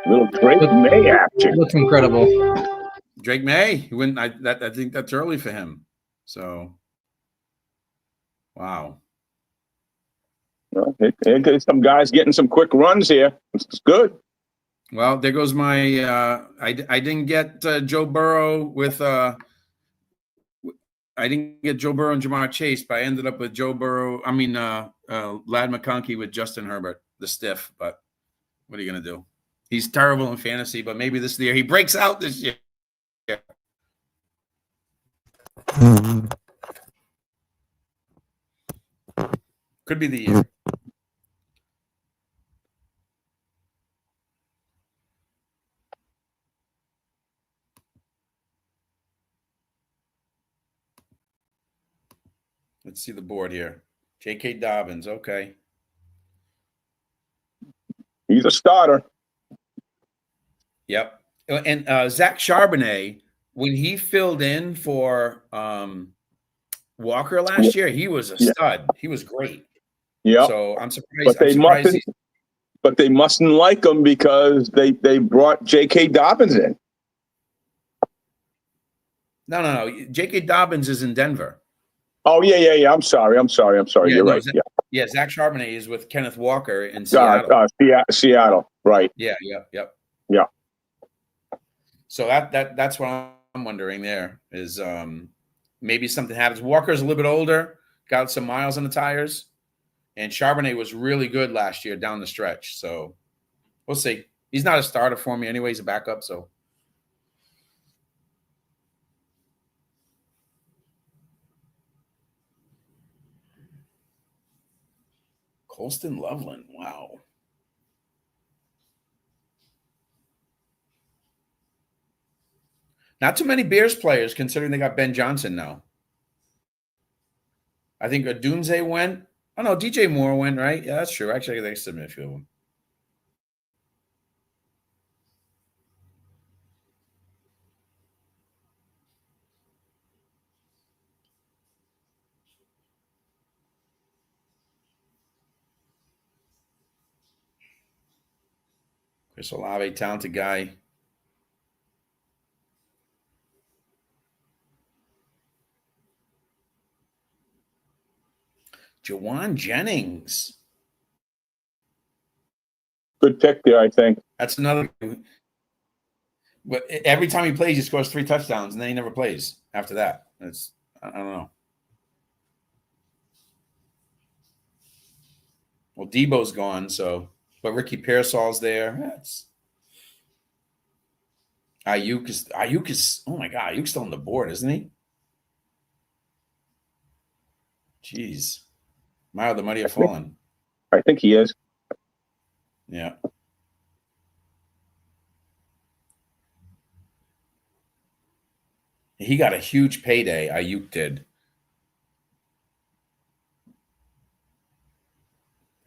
[SPEAKER 2] Little Drake May action.
[SPEAKER 3] Looks incredible.
[SPEAKER 1] Drake May. I think that's early for him. So, wow.
[SPEAKER 2] Well, here's some guys getting some quick runs here. It's good.
[SPEAKER 1] Well, there goes my. I didn't get Joe Burrow with. I didn't get Joe Burrow and Jamar Chase, but I ended up with Joe Burrow. I mean, Lad McConkey with Justin Herbert, the stiff. But what are you gonna do? He's terrible in fantasy, but maybe this year he breaks out this year. Could be the year. Let's see the board here. J.K. Dobbins, okay.
[SPEAKER 2] He's a starter.
[SPEAKER 1] Yep. And Zach Charbonnet, when he filled in for Walker last year, he was a stud. He was great.
[SPEAKER 2] Yeah.
[SPEAKER 1] So I'm surprised.
[SPEAKER 2] But they mustn't like him because they brought J.K. Dobbins in.
[SPEAKER 1] No. J.K. Dobbins is in Denver.
[SPEAKER 2] Oh, yeah. I'm sorry.
[SPEAKER 1] Yeah,
[SPEAKER 2] You're right.
[SPEAKER 1] Yeah, Zach Charbonnet is with Kenneth Walker in Seattle.
[SPEAKER 2] Seattle, right.
[SPEAKER 1] Yeah.
[SPEAKER 2] Yeah.
[SPEAKER 1] So that's what I'm wondering there is maybe something happens. Walker's a little bit older, got some miles on the tires, and Charbonnet was really good last year down the stretch. So we'll see. He's not a starter for me anyway. He's a backup, so. Colston Loveland, wow. Not too many Bears players considering they got Ben Johnson now. I think Odunze went. Oh, no, DJ Moore went, right? Yeah, that's true. Actually, they submit a few of them. Chris Olave, talented guy. Jawan Jennings.
[SPEAKER 2] Good pick there, I think.
[SPEAKER 1] That's another. But every time he plays, he scores 3 touchdowns, and then he never plays after that. I don't know. Well, Debo's gone, but Ricky Pearsall's there. That's Ayuk is. Oh my God, Ayuk's still on the board, isn't he? Jeez, Mile the Mighty have fallen.
[SPEAKER 2] I think he is.
[SPEAKER 1] Yeah. He got a huge payday. Ayuk did.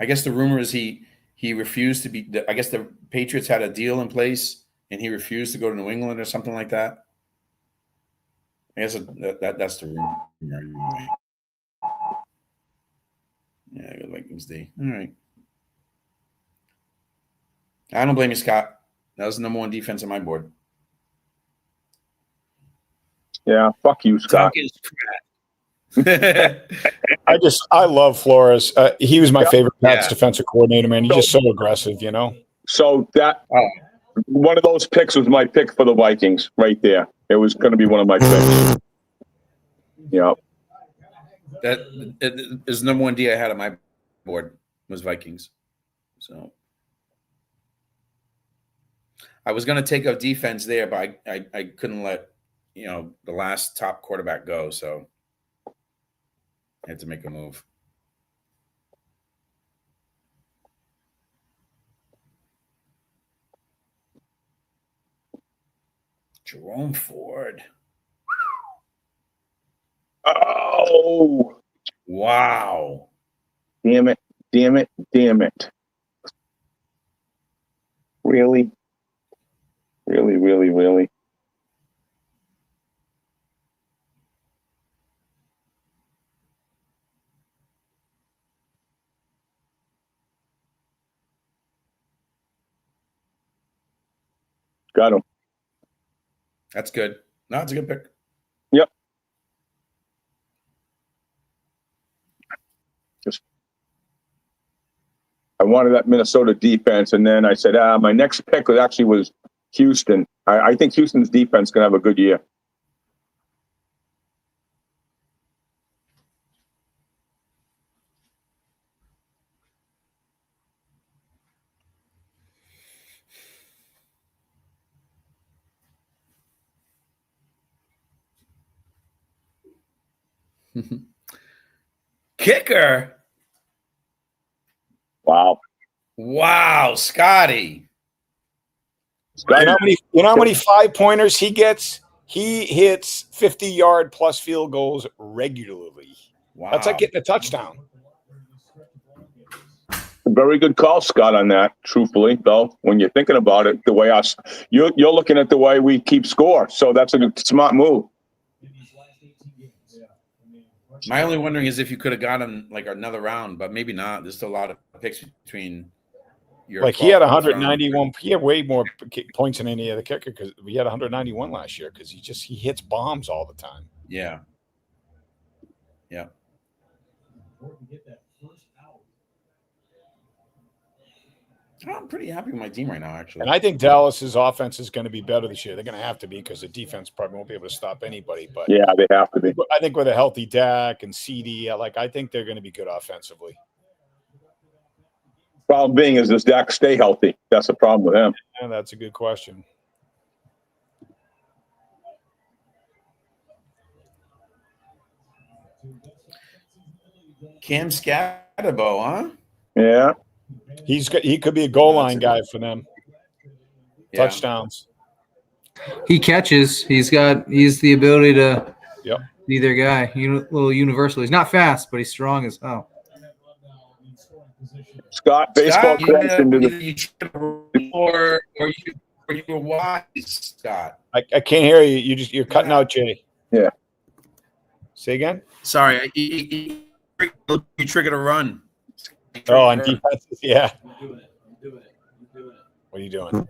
[SPEAKER 1] I guess the rumor is he refused to be. I guess the Patriots had a deal in place, and he refused to go to New England or something like that. I guess that's the rumor. Yeah, good Vikings D. All right. I don't blame you, Scott. That was the number 1 defense on my board.
[SPEAKER 2] Yeah, fuck you, Scott.
[SPEAKER 4] I love Flores. He was my favorite Pats defensive coordinator, man. He's just so aggressive, you know.
[SPEAKER 2] So that one of those picks was my pick for the Vikings right there. It was going to be one of my picks. Yeah.
[SPEAKER 1] That is number 1 D I had on my board was Vikings. So I was going to take a defense there, but I couldn't let the last top quarterback go, so I had to make a move. Jerome Ford.
[SPEAKER 2] Oh.
[SPEAKER 1] Wow.
[SPEAKER 2] Damn it. Really? Really? Got him.
[SPEAKER 1] That's good. No, it's a good pick.
[SPEAKER 2] Yep. I wanted that Minnesota defense, and then I said, my next pick was Houston. I think Houston's defense can have a good year.
[SPEAKER 1] Kicker.
[SPEAKER 2] Wow,
[SPEAKER 1] Scotty.
[SPEAKER 4] You know how many 5-pointers he gets? He hits 50-yard plus field goals regularly.
[SPEAKER 1] Wow.
[SPEAKER 4] That's like getting a touchdown.
[SPEAKER 2] Very good call, Scott, on that. Truthfully, though, when you're thinking about it, the way you're looking at the way we keep score, so that's a smart move.
[SPEAKER 1] My only wondering is if you could have gotten like another round, but maybe not. There's still a lot of picks between your.
[SPEAKER 4] Like he had 191. He had way more points than any other kicker because we had 191 last year because he hits bombs all the time.
[SPEAKER 1] Yeah. I'm pretty happy with my team right now, actually.
[SPEAKER 4] And I think Dallas's offense is going to be better this year. They're going to have to be because the defense probably won't be able to stop anybody. But
[SPEAKER 2] yeah, they have to be.
[SPEAKER 4] I think with a healthy Dak and CD, I think they're going to be good offensively.
[SPEAKER 2] Problem being is, does Dak stay healthy? That's the problem with him.
[SPEAKER 4] Yeah, that's a good question.
[SPEAKER 1] Cam Scatterbo, huh?
[SPEAKER 2] Yeah.
[SPEAKER 4] He could be a goal line guy for them. Yeah. Touchdowns.
[SPEAKER 3] He catches. He's the ability to be their guy. Little universal. He's not fast, but he's strong as hell.
[SPEAKER 2] Scott, baseball question
[SPEAKER 1] or you were wise, Scott.
[SPEAKER 4] I can't hear you. You're cutting out, Jay.
[SPEAKER 2] Yeah.
[SPEAKER 4] Say again.
[SPEAKER 1] Sorry, you triggered a run.
[SPEAKER 4] Oh, on defenses, yeah. What are you doing?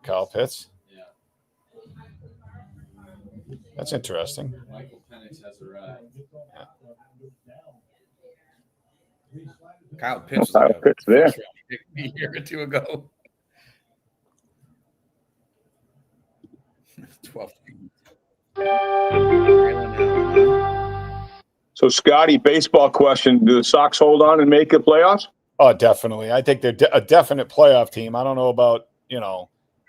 [SPEAKER 4] Kyle Pitts. That's interesting.
[SPEAKER 1] Kyle Pitts was
[SPEAKER 2] Kyle Pitts there
[SPEAKER 1] a year or two ago. 12.
[SPEAKER 2] So, Scotty, baseball question: do the Sox hold on and make the playoffs?
[SPEAKER 4] Oh, definitely. I think they're a definite playoff team. I don't know about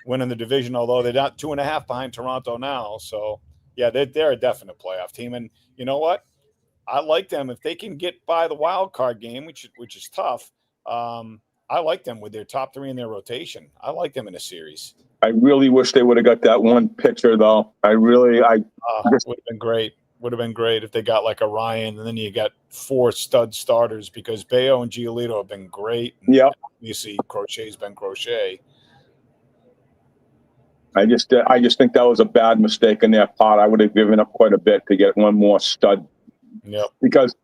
[SPEAKER 4] winning the division, although they're not 2.5 behind Toronto now. So, yeah, they're a definite playoff team. And you know what? I like them if they can get by the wild card game, which is tough. I like them with their top 3 in their rotation. I like them in a series.
[SPEAKER 2] I really wish they would have got that one pitcher, though. Would
[SPEAKER 4] have been great. Would have been great if they got like a Ryan, and then you got 4 stud starters because Bayo and Giolito have been great.
[SPEAKER 2] Yeah,
[SPEAKER 4] you see, Crochet's been Crochet.
[SPEAKER 2] I just think that was a bad mistake on their part. I would have given up quite a bit to get one more stud.
[SPEAKER 4] Yep.
[SPEAKER 2] Because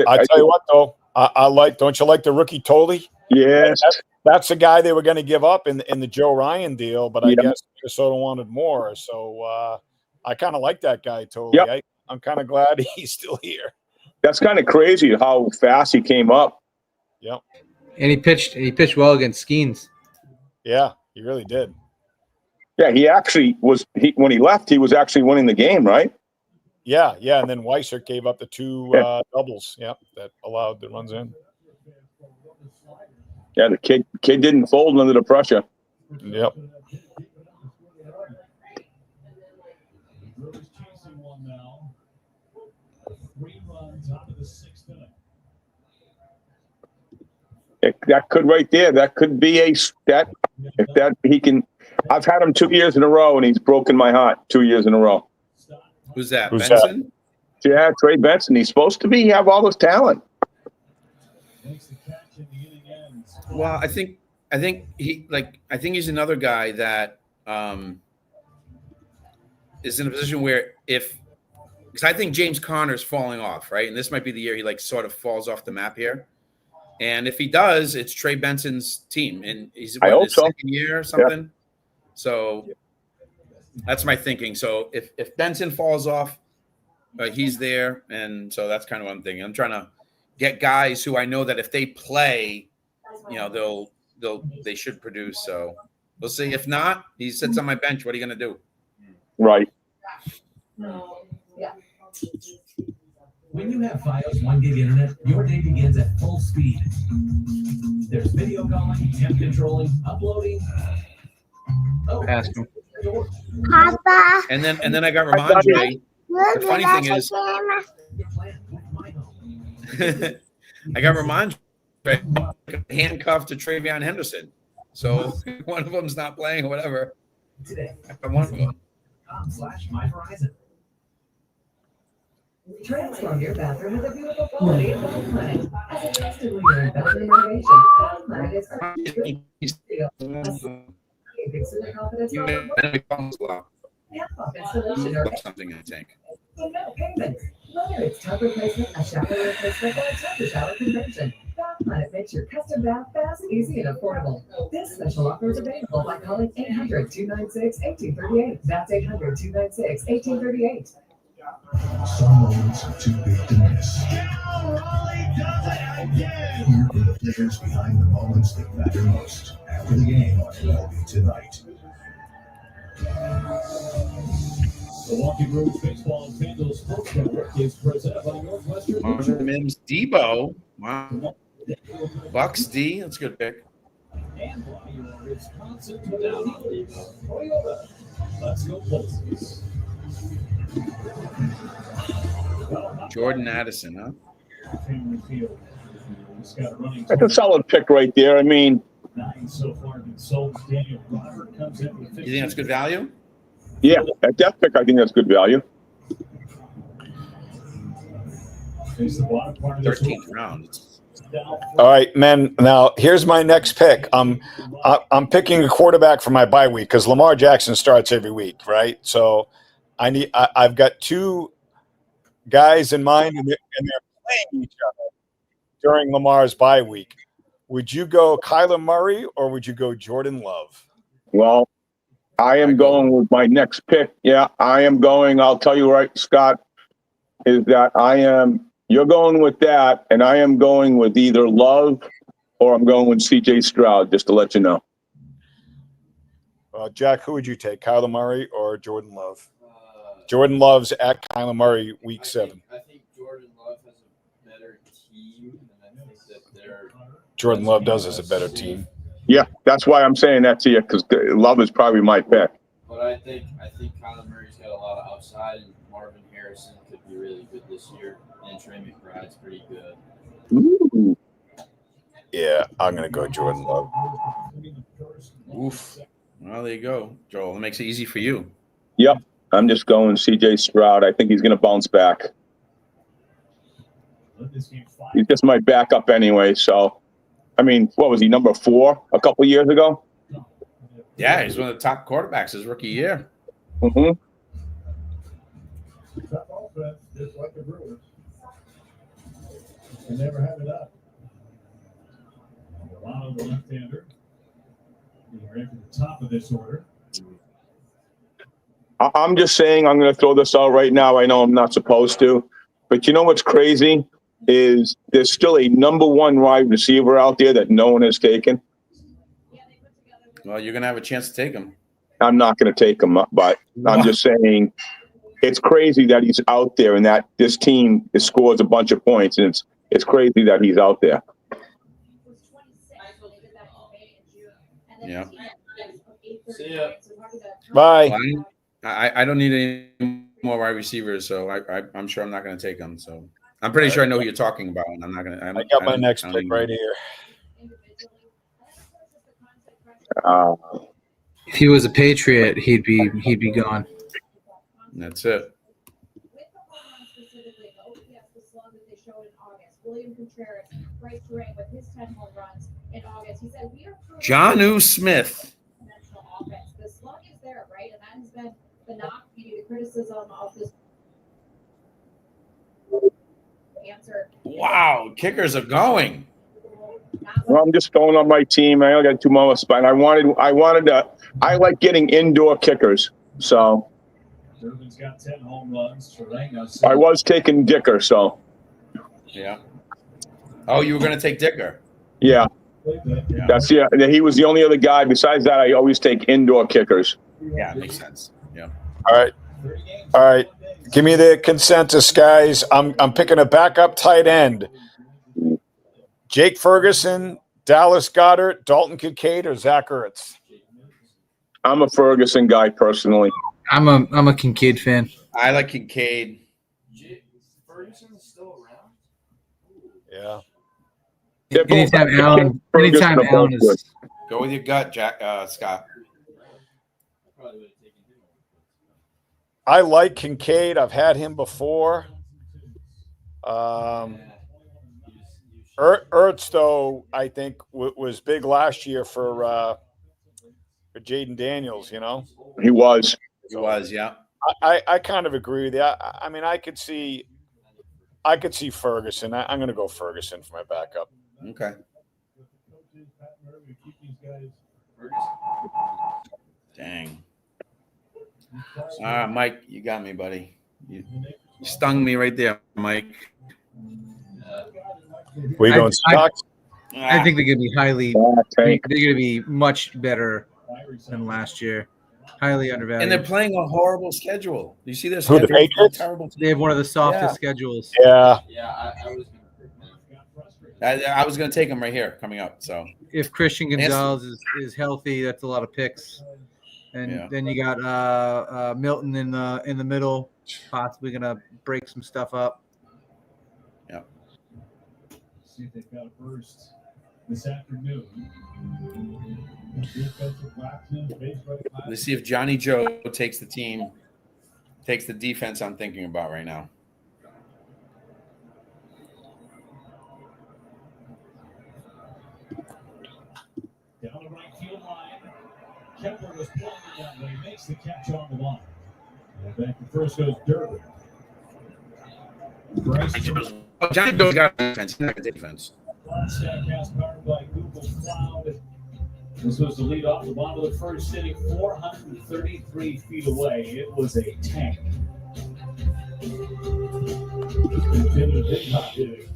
[SPEAKER 4] I tell you what, though, I like. Don't you like the rookie Tolley?
[SPEAKER 2] Yes.
[SPEAKER 4] That's the guy they were going to give up in the Joe Ryan deal, but I guess Minnesota wanted more. So I kind of like that guy, Tolley.
[SPEAKER 2] Yep.
[SPEAKER 4] I'm kind of glad he's still here.
[SPEAKER 2] That's kind of crazy how fast he came up.
[SPEAKER 4] Yep.
[SPEAKER 3] And he pitched well against Skeens.
[SPEAKER 4] Yeah, he really did.
[SPEAKER 2] Yeah, he actually was. When he left, he was actually winning the game, right?
[SPEAKER 4] Yeah, and then Weiser gave up the 2 doubles. Yep, that allowed the runs in.
[SPEAKER 2] Yeah, the kid didn't fold under the pressure.
[SPEAKER 4] Yep.
[SPEAKER 2] That could right there. That could be if he can. I've had him 2 years in a row, and he's broken my heart 2 years in a row.
[SPEAKER 1] Who's that? Benson?
[SPEAKER 2] Yeah, Trey Benson. He's supposed to have all this talent.
[SPEAKER 1] Well, I think he's another guy that is in a position where because I think James Conner's falling off, right? And this might be the year he sort of falls off the map here. And if he does, it's Trey Benson's team, and he's
[SPEAKER 2] I hope
[SPEAKER 1] his
[SPEAKER 2] so.
[SPEAKER 1] second year or something. So that's my thinking. So if Benson falls off, he's there, and so that's kind of what I'm thinking. I'm trying to get guys who I know that if they play, they should produce. So we'll see. If not, he sits on my bench. What are you going to do?
[SPEAKER 2] Right.
[SPEAKER 8] When you have Fios 1 gig internet, your day begins at full speed. There's video calling, temp controlling, uploading.
[SPEAKER 3] Ask him.
[SPEAKER 10] Papa.
[SPEAKER 1] And then I got Ramondre. The funny thing is, I got Ramondre handcuffed to Travion Henderson. So one of them's not playing or whatever. I got one of them.
[SPEAKER 8] /myverizon.
[SPEAKER 9] Transform your bathroom with a beautiful quality at Bell Planet. As a trusted leader in bathroom renovation, Bell Planet is consumer confidence installation or
[SPEAKER 1] something in the tank.
[SPEAKER 9] no payments. Whether it's tub replacement, a shower replacement, or a tub-to-shower conversion, Bath Planet makes your custom bath fast, easy, and affordable. This special offer is available by calling 800-296-1838. That's 800-296-1838.
[SPEAKER 6] Some moments are too big to miss. Hear from the players behind the moments that matter most. After the game on MLB Tonight.
[SPEAKER 5] Milwaukee Brewers Baseball and FanDuel Sports Network is presented by Northwestern.
[SPEAKER 1] Mims Debo. Wow. Bucks D. That's a good pick.
[SPEAKER 5] And by your Wisconsin Toyota. Let's go places.
[SPEAKER 1] Jordan Addison, huh?
[SPEAKER 2] That's a solid pick right there. I mean,
[SPEAKER 5] So far been sold. Daniel Robert comes in with
[SPEAKER 1] you think that's good value?
[SPEAKER 2] yeah, at that pick, I think that's good value.
[SPEAKER 1] 13th round.
[SPEAKER 4] All right, men. Now here's my next pick. I'm picking a quarterback for my bye week because Lamar Jackson starts every week, right? So I've got two guys in mind, and they're playing each other during Lamar's bye week. Would you go Kyler Murray or would you go Jordan Love?
[SPEAKER 2] Well, I am going with my next pick. Yeah, I am going. I'll tell you right, Scott, is that you're going with that, and I am going with either Love or I'm going with C.J. Stroud, just to let you know.
[SPEAKER 4] Jack, who would you take, Kyler Murray or Jordan Love? Jordan Love's at Kyler Murray week 7.
[SPEAKER 7] I think Jordan Love has a better team, and I think that
[SPEAKER 4] Jordan Love does as a better team.
[SPEAKER 2] Yeah, that's why I'm saying that to you, because Love is probably my pick.
[SPEAKER 7] But I think Kyler Murray's got a lot of upside, and Marvin Harrison could be really good this year, and Trey McBride's pretty good.
[SPEAKER 2] Ooh.
[SPEAKER 4] Yeah, I'm going to go Jordan Love.
[SPEAKER 1] Oof. Well, there you go, Joel. It makes it easy for you.
[SPEAKER 2] Yep, I'm just going C.J. Stroud. I think he's going to bounce back. He's just my backup anyway, so. I mean, what was he, number 4 a couple years ago?
[SPEAKER 1] Yeah, he's one of the top quarterbacks his rookie year.
[SPEAKER 2] Mm-hmm.
[SPEAKER 5] Tough offense, just like the Brewers. They never have it up. Milano, the left-hander. Being right at the top of this order.
[SPEAKER 2] I'm just saying, I'm going to throw this out right now. I know I'm not supposed to, but you know what's crazy is there's still a number 1 wide receiver out there that no one has taken.
[SPEAKER 1] Well, you're going to have a chance to take him.
[SPEAKER 2] I'm not going to take him, but I'm just saying it's crazy that he's out there and that this team scores a bunch of points, and it's crazy that he's out there.
[SPEAKER 1] Yeah.
[SPEAKER 7] See ya.
[SPEAKER 4] Bye.
[SPEAKER 1] Well, I don't need any more wide receivers, so I'm sure I'm not going to take them. So I'm pretty sure I know who you're talking about, and I'm not going to.
[SPEAKER 4] I got my next pick right here.
[SPEAKER 3] If he was a Patriot, he'd be gone.
[SPEAKER 1] That's it. Jonnu Smith.
[SPEAKER 11] The slug is there, right? And that has been the knock, maybe the criticism of this answer.
[SPEAKER 1] Wow, kickers are going.
[SPEAKER 2] Well, I'm just going on my team. I only got 2 more spots. I like getting indoor kickers. So
[SPEAKER 5] Durbin's got 10 home runs.
[SPEAKER 2] I was taking Dicker. So
[SPEAKER 1] Yeah. Oh, you were going to take Dicker.
[SPEAKER 2] yeah. He was the only other guy. Besides that, I always take indoor kickers.
[SPEAKER 1] Yeah, makes sense. Yeah.
[SPEAKER 4] All right. Give me the consensus, guys. I'm picking a backup tight end. Jake Ferguson, Dallas Goedert, Dalton Kincaid, or Zach Ertz?
[SPEAKER 2] I'm a Ferguson guy personally.
[SPEAKER 3] I'm a Kincaid fan.
[SPEAKER 1] I like Kincaid.
[SPEAKER 7] Ferguson's still around?
[SPEAKER 4] Yeah.
[SPEAKER 3] Anytime Allen is
[SPEAKER 1] Go with your gut, Scott.
[SPEAKER 4] I like Kincaid. I've had him before. Ertz, though, I think was big last year for Jaden Daniels. You know,
[SPEAKER 2] he was.
[SPEAKER 1] Yeah.
[SPEAKER 4] I kind of agree with you. I mean, I could see Ferguson. I'm going to go Ferguson for my backup.
[SPEAKER 1] Okay. Dang. Mike, you got me, buddy. You stung me right there, Mike.
[SPEAKER 4] We going Stocks?
[SPEAKER 3] I think they're going to be they're going to be much better than last year. Highly undervalued.
[SPEAKER 1] And they're playing a horrible schedule. Do you see their
[SPEAKER 4] schedule?
[SPEAKER 1] The
[SPEAKER 4] Patriots?
[SPEAKER 1] Terrible.
[SPEAKER 3] They have one of the softest schedules.
[SPEAKER 4] Yeah.
[SPEAKER 1] I was going to take them right here coming up. So
[SPEAKER 3] if Christian Gonzalez is healthy, that's a lot of picks. And then you got Milton in the middle, possibly going to break some stuff up.
[SPEAKER 1] Yeah.
[SPEAKER 5] See if they've got a burst this afternoon.
[SPEAKER 1] Let's see if Johnny Joe takes the defense I'm thinking about right now.
[SPEAKER 5] Down the right field line. Kepler was playing it that way. Makes the catch on the line. And back to first goes Durbin.
[SPEAKER 1] Johnny Joe's got defense.
[SPEAKER 5] Statcast powered by Google Cloud. This was the lead off the bottom of the first inning, 433 feet away. It was a tank. Continued big hot hitting.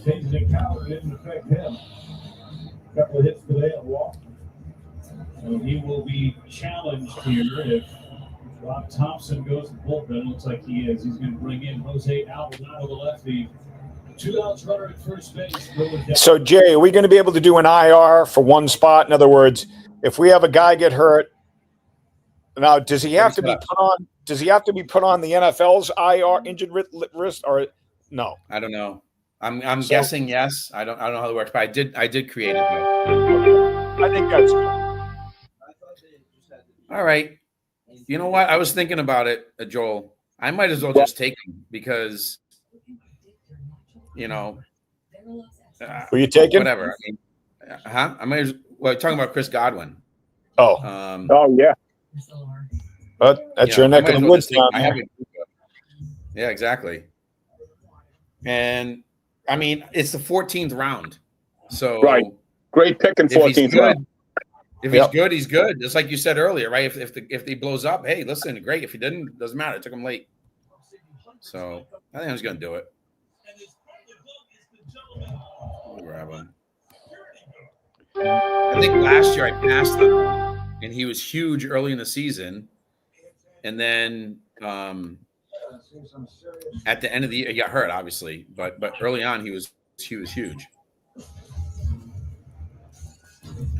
[SPEAKER 5] Changes in counter didn't affect him. A couple of hits today and walk. So he will be challenged here if Rob Thompson goes to the bullpen. Looks like he is. He's going to bring in Jose Alvarado, the lefty. 2 outs, runner at first base.
[SPEAKER 4] So, Jay, are we going to be able to do an IR for one spot? In other words, if we have a guy get hurt, now does he have to be put on? Does he have to be put on the NFL's IR injured wrist or no?
[SPEAKER 1] I don't know. I'm guessing yes. I don't know how it works, but I did create it though.
[SPEAKER 4] I think that's good.
[SPEAKER 1] All right. You know what? I was thinking about it, Joel. I might as well just take him because. You know,
[SPEAKER 4] were you taking
[SPEAKER 1] whatever? I mean, I might. Talking about Chris Godwin.
[SPEAKER 4] Oh,
[SPEAKER 2] yeah.
[SPEAKER 4] That's your neck of the woods.
[SPEAKER 1] Yeah, exactly. And I mean, it's the 14th round, so
[SPEAKER 2] right. Great pick in 14th round.
[SPEAKER 1] If he's good, he's good. Just like you said earlier, right? If he blows up, hey, listen, great. If he didn't, doesn't matter. It took him late, so I think I was going to do it. Grab him. I think last year I passed him, and he was huge early in the season, and then at the end of the year he got hurt, obviously, but early on he was huge. All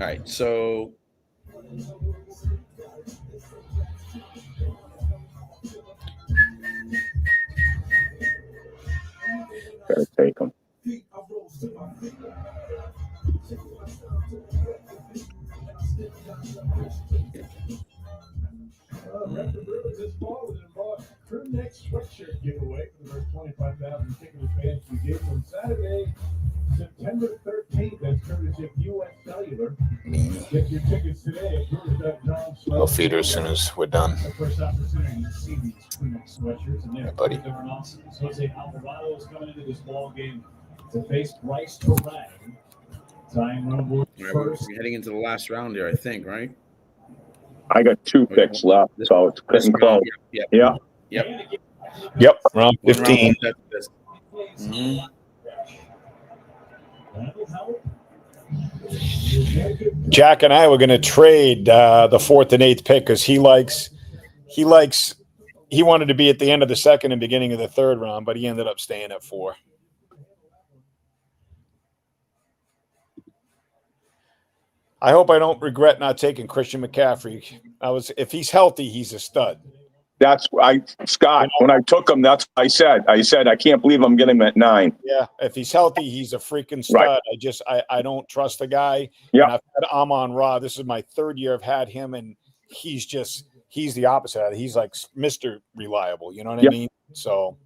[SPEAKER 1] right, so
[SPEAKER 2] better take him.
[SPEAKER 5] This ball was involved crew neck sweatshirt giveaway for the first 25,000 ticket advance we gave on Saturday, September 13th. That's courtesy of U.S. Cellular. Get your tickets today at brewers.com.
[SPEAKER 4] I'll feed her as soon as we're done.
[SPEAKER 5] The first opportunity to see these crew neck sweatshirts, and they're awesome. Jose Alvarado is coming into this ball game to face Bryce Terang. Tying run board
[SPEAKER 1] All right,
[SPEAKER 5] first.
[SPEAKER 1] we're heading into the last round here, I think, right?
[SPEAKER 2] I got 2 picks left, so it's
[SPEAKER 1] This
[SPEAKER 2] getting
[SPEAKER 1] round,
[SPEAKER 2] close.
[SPEAKER 1] yep.
[SPEAKER 2] Yeah.
[SPEAKER 4] Yep, round
[SPEAKER 1] One round
[SPEAKER 4] 15.
[SPEAKER 1] left after this. Mhm.
[SPEAKER 5] That'll help.
[SPEAKER 4] Jack and I were going to trade the 4th and 8th pick because he wanted to be at the end of the 2nd and beginning of the 3rd round, but he ended up staying at 4. I hope I don't regret not taking Christian McCaffrey. If he's healthy, he's a stud.
[SPEAKER 2] That's Scott. When I took him, that's what I said. I said I can't believe I'm getting him at 9.
[SPEAKER 4] Yeah, if he's healthy, he's a freaking stud.
[SPEAKER 2] Right.
[SPEAKER 4] I don't trust the guy.
[SPEAKER 2] Yeah.
[SPEAKER 4] And I've had Amon-Ra. This is my 3rd year I've had him, and he's the opposite of it. He's like Mr. Reliable. You know what I mean? So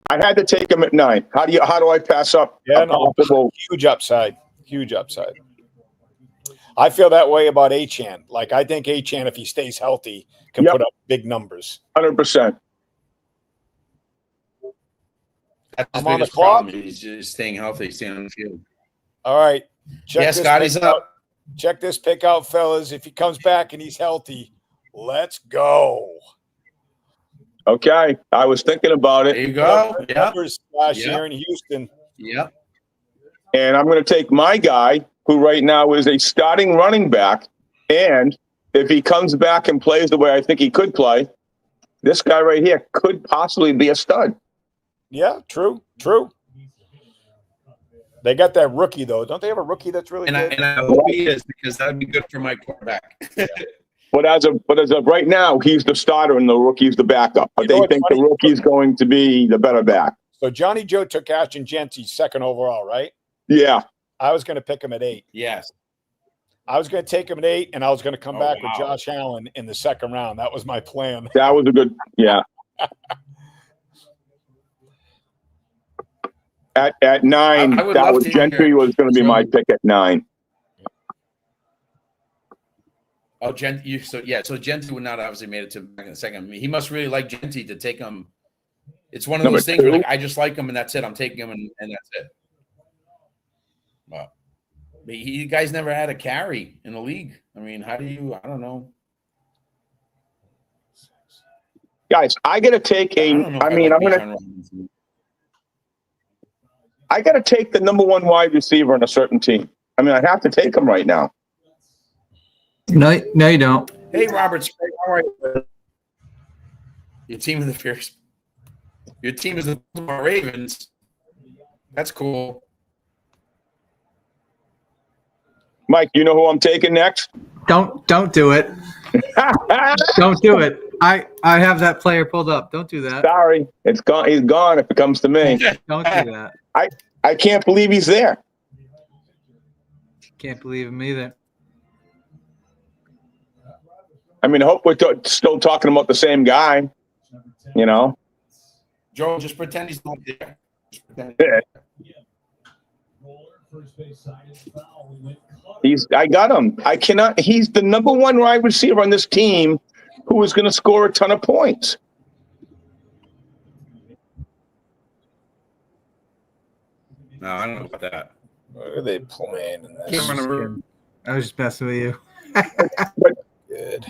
[SPEAKER 2] I had to take him at 9. How do I pass up?
[SPEAKER 4] yeah, no, huge upside. Huge upside. I feel that way about Achane. Like I think Achane, if he stays healthy, can put up big numbers.
[SPEAKER 2] 100%.
[SPEAKER 1] That's his
[SPEAKER 4] I'm on the
[SPEAKER 1] biggest
[SPEAKER 4] clock.
[SPEAKER 1] problem. He's just staying healthy, staying on the field.
[SPEAKER 4] All right.
[SPEAKER 1] Yeah, Scotty's up.
[SPEAKER 4] Check this pick out, fellas. If he comes back and he's healthy, let's go.
[SPEAKER 2] Okay. I was thinking about it.
[SPEAKER 1] There you go. Yeah.
[SPEAKER 4] Last year in Houston.
[SPEAKER 1] Yep.
[SPEAKER 2] And I'm going to take my guy, who right now is a starting running back. And if he comes back and plays the way I think he could play, this guy right here could possibly be a stud.
[SPEAKER 4] Yeah, true. They got that rookie, though. Don't they have a rookie that's really good?
[SPEAKER 1] And I hope he is, because that would be good for my quarterback.
[SPEAKER 2] But as of right now, he's the starter and the rookie's the backup. But they think the rookie's going to be the better back.
[SPEAKER 4] So Johnny Joe took Ashton Genty 2nd overall, right?
[SPEAKER 2] Yeah.
[SPEAKER 4] I was going to pick him at 8.
[SPEAKER 1] Yes.
[SPEAKER 4] I was going to take him at 8, and I was going to come back with Josh Allen in the 2nd round. That was my plan.
[SPEAKER 2] That was a good, yeah. At 9, that was Gentry was going to be my pick at 9.
[SPEAKER 1] Oh, Gentry. So Gentry would not obviously made it to back in the 2nd. I mean, he must really like Gentry to take him. It's one of those things where, like, I just like him and that's it. I'm taking him and that's it. Wow. But you guys never had a carry in the league. I mean, how do you? I don't know.
[SPEAKER 2] Guys, I got to take I got to take the number 1 wide receiver on a certain team. I mean, I have to take him right now.
[SPEAKER 3] No, you don't.
[SPEAKER 1] Hey, Robert Sprague, how are you? Your team is the Baltimore Ravens. That's cool.
[SPEAKER 2] Mike, you know who I'm taking next?
[SPEAKER 3] Don't do it. Don't do it. I have that player pulled up. Don't do that.
[SPEAKER 2] Sorry, it's gone. He's gone if it comes to me.
[SPEAKER 3] Don't do that.
[SPEAKER 2] I can't believe he's there.
[SPEAKER 3] Can't believe him either.
[SPEAKER 2] I mean, I hope we're still talking about the same guy. You know,
[SPEAKER 1] Joe, just pretend he's not there.
[SPEAKER 2] I got him. I cannot. He's the number 1 wide receiver on this team who is going to score a ton of points.
[SPEAKER 1] No, I don't know about that.
[SPEAKER 4] What are they playing in this?
[SPEAKER 3] I was just messing with you.
[SPEAKER 2] But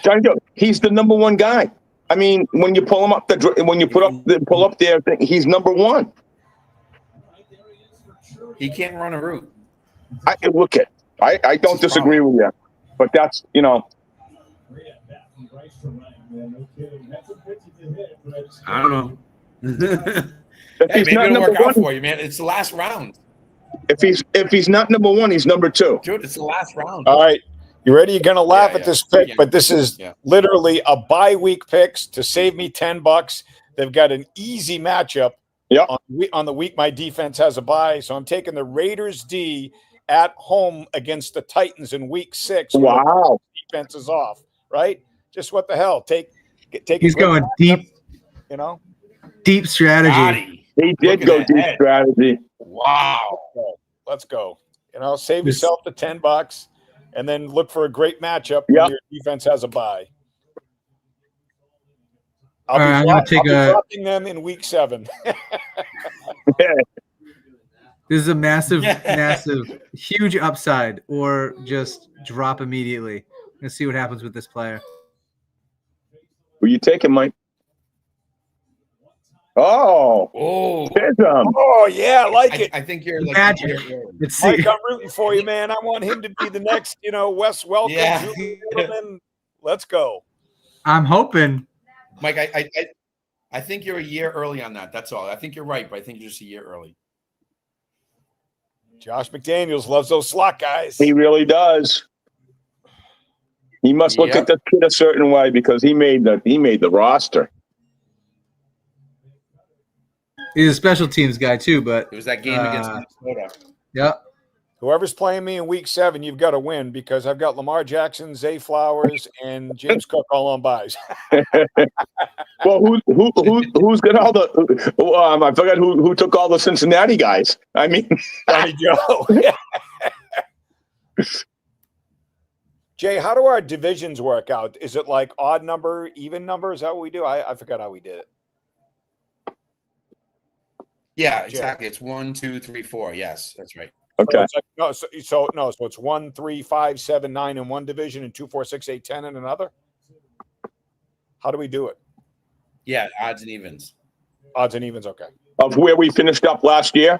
[SPEAKER 2] Johnny Joe, he's the number 1 guy. I mean, when you pull him up, pull up there, he's number 1.
[SPEAKER 1] He can't run a route.
[SPEAKER 2] I don't disagree with you, but that's, you know.
[SPEAKER 1] I don't know. Hey, maybe it'll work out for you, man. It's the last round.
[SPEAKER 2] If he's not number 1, he's number 2.
[SPEAKER 1] Dude, it's the last round.
[SPEAKER 4] All right. You ready? You're going to laugh at this pick, but this is literally a bye week picks to save me $10. They've got an easy matchup on the week my defense has a bye. So I'm taking the Raiders D at home against the Titans in week 6.
[SPEAKER 2] Wow.
[SPEAKER 4] Defense is off, right? Just what the hell?
[SPEAKER 3] He's going deep,
[SPEAKER 4] you know?
[SPEAKER 3] Deep strategy.
[SPEAKER 2] He did go deep strategy.
[SPEAKER 1] Wow.
[SPEAKER 4] Let's go. You know, save yourself the $10 and then look for a great matchup when your defense has a bye. I'll be dropping them in week 7.
[SPEAKER 3] This is a massive, huge upside, or just drop immediately. Let's see what happens with this player.
[SPEAKER 2] Who you taking, Mike? Oh,
[SPEAKER 4] yeah, I like it.
[SPEAKER 7] I think you're like
[SPEAKER 3] Magic. Let's see.
[SPEAKER 4] Mike, I'm rooting for you, man. I want him to be the next, Wes Welker.
[SPEAKER 7] Yeah.
[SPEAKER 4] Julian Edelman. Let's go.
[SPEAKER 3] I'm hoping.
[SPEAKER 1] Mike, I think you're a year early on that. That's all. I think you're right, but I think you're just a year early.
[SPEAKER 4] Josh McDaniels loves those slot guys.
[SPEAKER 2] He really does. He must look at the kid a certain way because he made the roster.
[SPEAKER 3] He's a special teams guy too, but
[SPEAKER 1] it was that game against Minnesota.
[SPEAKER 3] Yep.
[SPEAKER 4] Whoever's playing me in week 7, you've got to win because I've got Lamar Jackson, Zay Flowers, and James Cook all on buys.
[SPEAKER 2] Well, who's got all the? I forgot who took all the Cincinnati guys. I mean,
[SPEAKER 4] Johnny Joe. Jay, how do our divisions work out? Is it like odd number, even number? Is that what we do? I forgot how we did it.
[SPEAKER 1] Yeah, exactly. It's 1, 2, 3, 4. Yes, that's right.
[SPEAKER 2] Okay.
[SPEAKER 4] So it's 1, 3, 5, 7, 9 in one division, and 2, 4, 6, 8, 10 in another. How do we do it?
[SPEAKER 1] Yeah, odds and evens.
[SPEAKER 4] Odds and evens, okay.
[SPEAKER 2] Of where we finished up last year?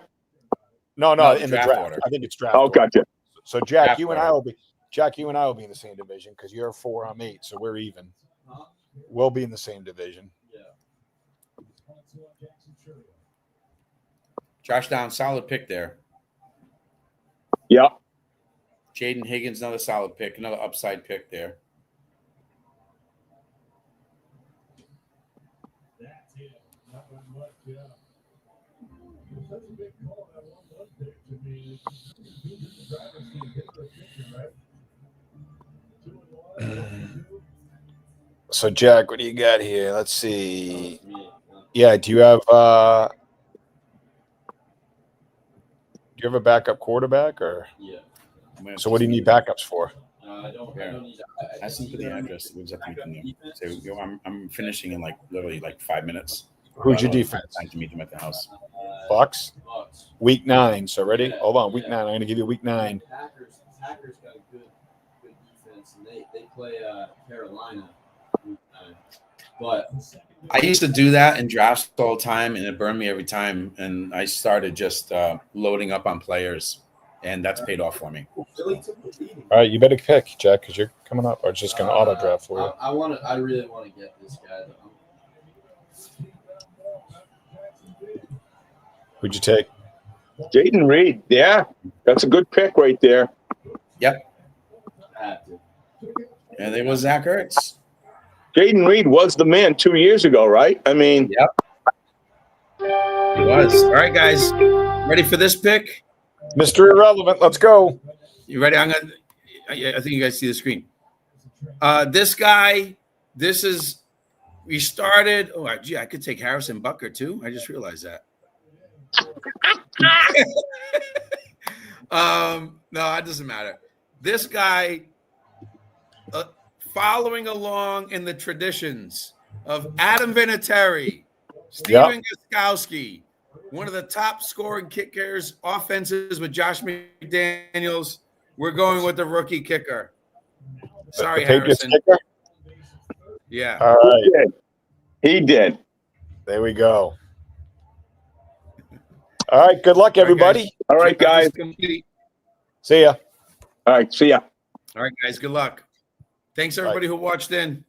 [SPEAKER 4] No, in the draft.
[SPEAKER 1] Order.
[SPEAKER 4] I think it's draft.
[SPEAKER 2] Oh,
[SPEAKER 4] order.
[SPEAKER 2] gotcha.
[SPEAKER 4] So Jack, you and I will be in the same division because you're 4, I'm 8, so we're even. We'll be in the same division.
[SPEAKER 1] Josh Down, solid pick there.
[SPEAKER 2] Yeah.
[SPEAKER 1] Jaden Higgins, another solid pick, another upside pick there.
[SPEAKER 4] So Jack, what do you got here? Let's see. Yeah, do you have a backup quarterback or?
[SPEAKER 7] Yeah.
[SPEAKER 4] So what do you need backups for?
[SPEAKER 7] I don't need that.
[SPEAKER 1] Ask him for the address. It was up to me. So I'm finishing in literally 5 minutes.
[SPEAKER 4] Who's your defense?
[SPEAKER 1] Time to meet them at the house.
[SPEAKER 4] Bucks. Week 9. So ready? Hold on. Week 9. I'm going to give you week 9.
[SPEAKER 7] Packers got a good defense, and they play Carolina. But
[SPEAKER 1] I used to do that in drafts all the time, and it burned me every time. And I started just loading up on players, and that's paid off for me.
[SPEAKER 4] All right, you better pick, Jack, because you're coming up, or it's just going to auto draft for you.
[SPEAKER 7] I really want to get this guy though.
[SPEAKER 4] Who'd you take?
[SPEAKER 2] Jaden Reed. Yeah, that's a good pick right there.
[SPEAKER 1] Yep. And there was Zach Ertz.
[SPEAKER 2] Jaden Reed was the man 2 years ago, right? I mean,
[SPEAKER 1] yep. He was. All right, guys. Ready for this pick?
[SPEAKER 4] Mr. Irrelevant, let's go.
[SPEAKER 1] You ready? I think you guys see the screen. This guy, we started. Oh, gee, I could take Harrison Bucker too. I just realized that. No, it doesn't matter. This guy, following along in the traditions of Adam Vinatieri, Steven Gostkowski, one of the top scoring kickers, offenses with Josh McDaniels. We're going with the rookie kicker. Sorry, Harrison.
[SPEAKER 2] Kicker?
[SPEAKER 1] Yeah.
[SPEAKER 4] All right.
[SPEAKER 2] He did.
[SPEAKER 4] There we go. All right. Good luck, everybody.
[SPEAKER 2] All right, guys.
[SPEAKER 4] See ya.
[SPEAKER 2] All right. See ya.
[SPEAKER 1] All right, guys. Good luck. Thanks, everybody who watched in.